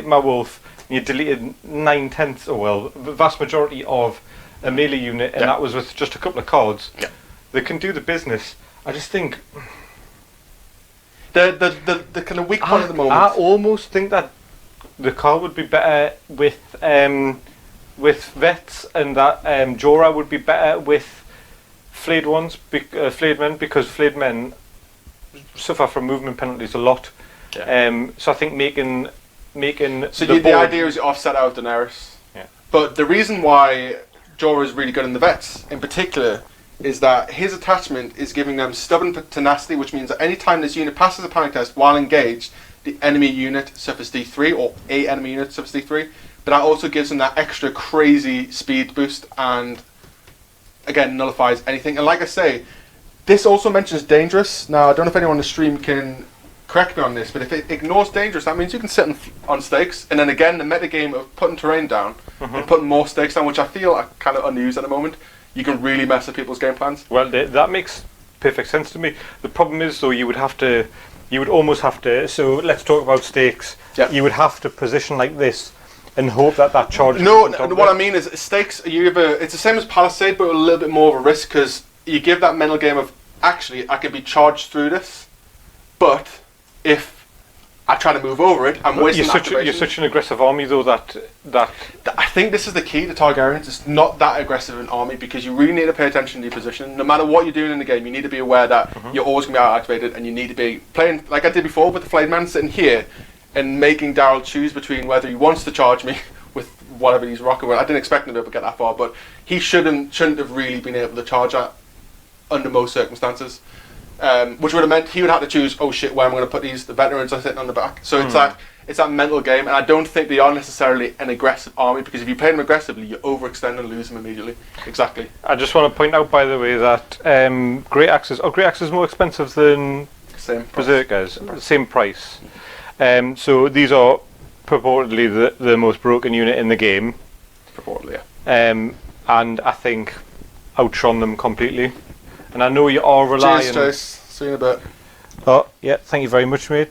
my wolf, and you deleted 9/10, or well, the vast majority of a melee unit, and that was with just a couple of cards. Yeah, they can do the business. I just think the kind of weak point at the moment. I almost think that the card would be better with vets, and that Jorah would be better with flayed men, because flayed men suffer from movement penalties a lot. Yeah. So I think making so the idea is you offset out Daenerys. Yeah. But the reason why Jorah is really good in the vets, in particular, is that his attachment is giving them stubborn tenacity, which means that any time this unit passes a panic test while engaged, the enemy unit suffers D3, or a enemy unit suffers D3. But that also gives them that extra crazy speed boost and, again, nullifies anything. And like I say, this also mentions dangerous. Now, I don't know if anyone on the stream can correct me on this, but if it ignores dangerous, that means you can sit on stakes. And then again, the metagame of putting terrain down and putting more stakes down, which I feel are kind of unused at the moment, you can really mess with people's game plans. Well, that makes perfect sense to me. The problem is, though, you would almost have to, so let's talk about stakes. Yep. You would have to position like this and hope that charge... No, what I mean is stakes, it's the same as Palisade, but a little bit more of a risk, because you give that mental game of, actually, I could be charged through this, but if I try to move over it, I'm wasting activation. You're such an aggressive army, though, that... I think this is the key to Targaryens. It's not that aggressive an army, because you really need to pay attention to your position. No matter what you're doing in the game, you need to be aware that you're always going to be out-activated, and you need to be playing, like I did before with the Flayed Man, sitting here, and making Daryl choose between whether he wants to charge me with whatever he's rocking with. I didn't expect him to be able to get that far, but he shouldn't have really been able to charge that under most circumstances. Which would have meant he would have to choose, oh shit, where am I going to put the veterans are sitting on the back. So it's that it's that mental game, and I don't think they are necessarily an aggressive army, because if you play them aggressively, you overextend and lose them immediately. Exactly. I just want to point out, by the way, that Great Axes is more expensive than Same price. Berserkers. Same price. So these are purportedly the most broken unit in the game. Purportedly, yeah. And I think outshone them completely. And I know you are relying. Cheers, Chase. See you in a bit. Oh, yeah, thank you very much, mate.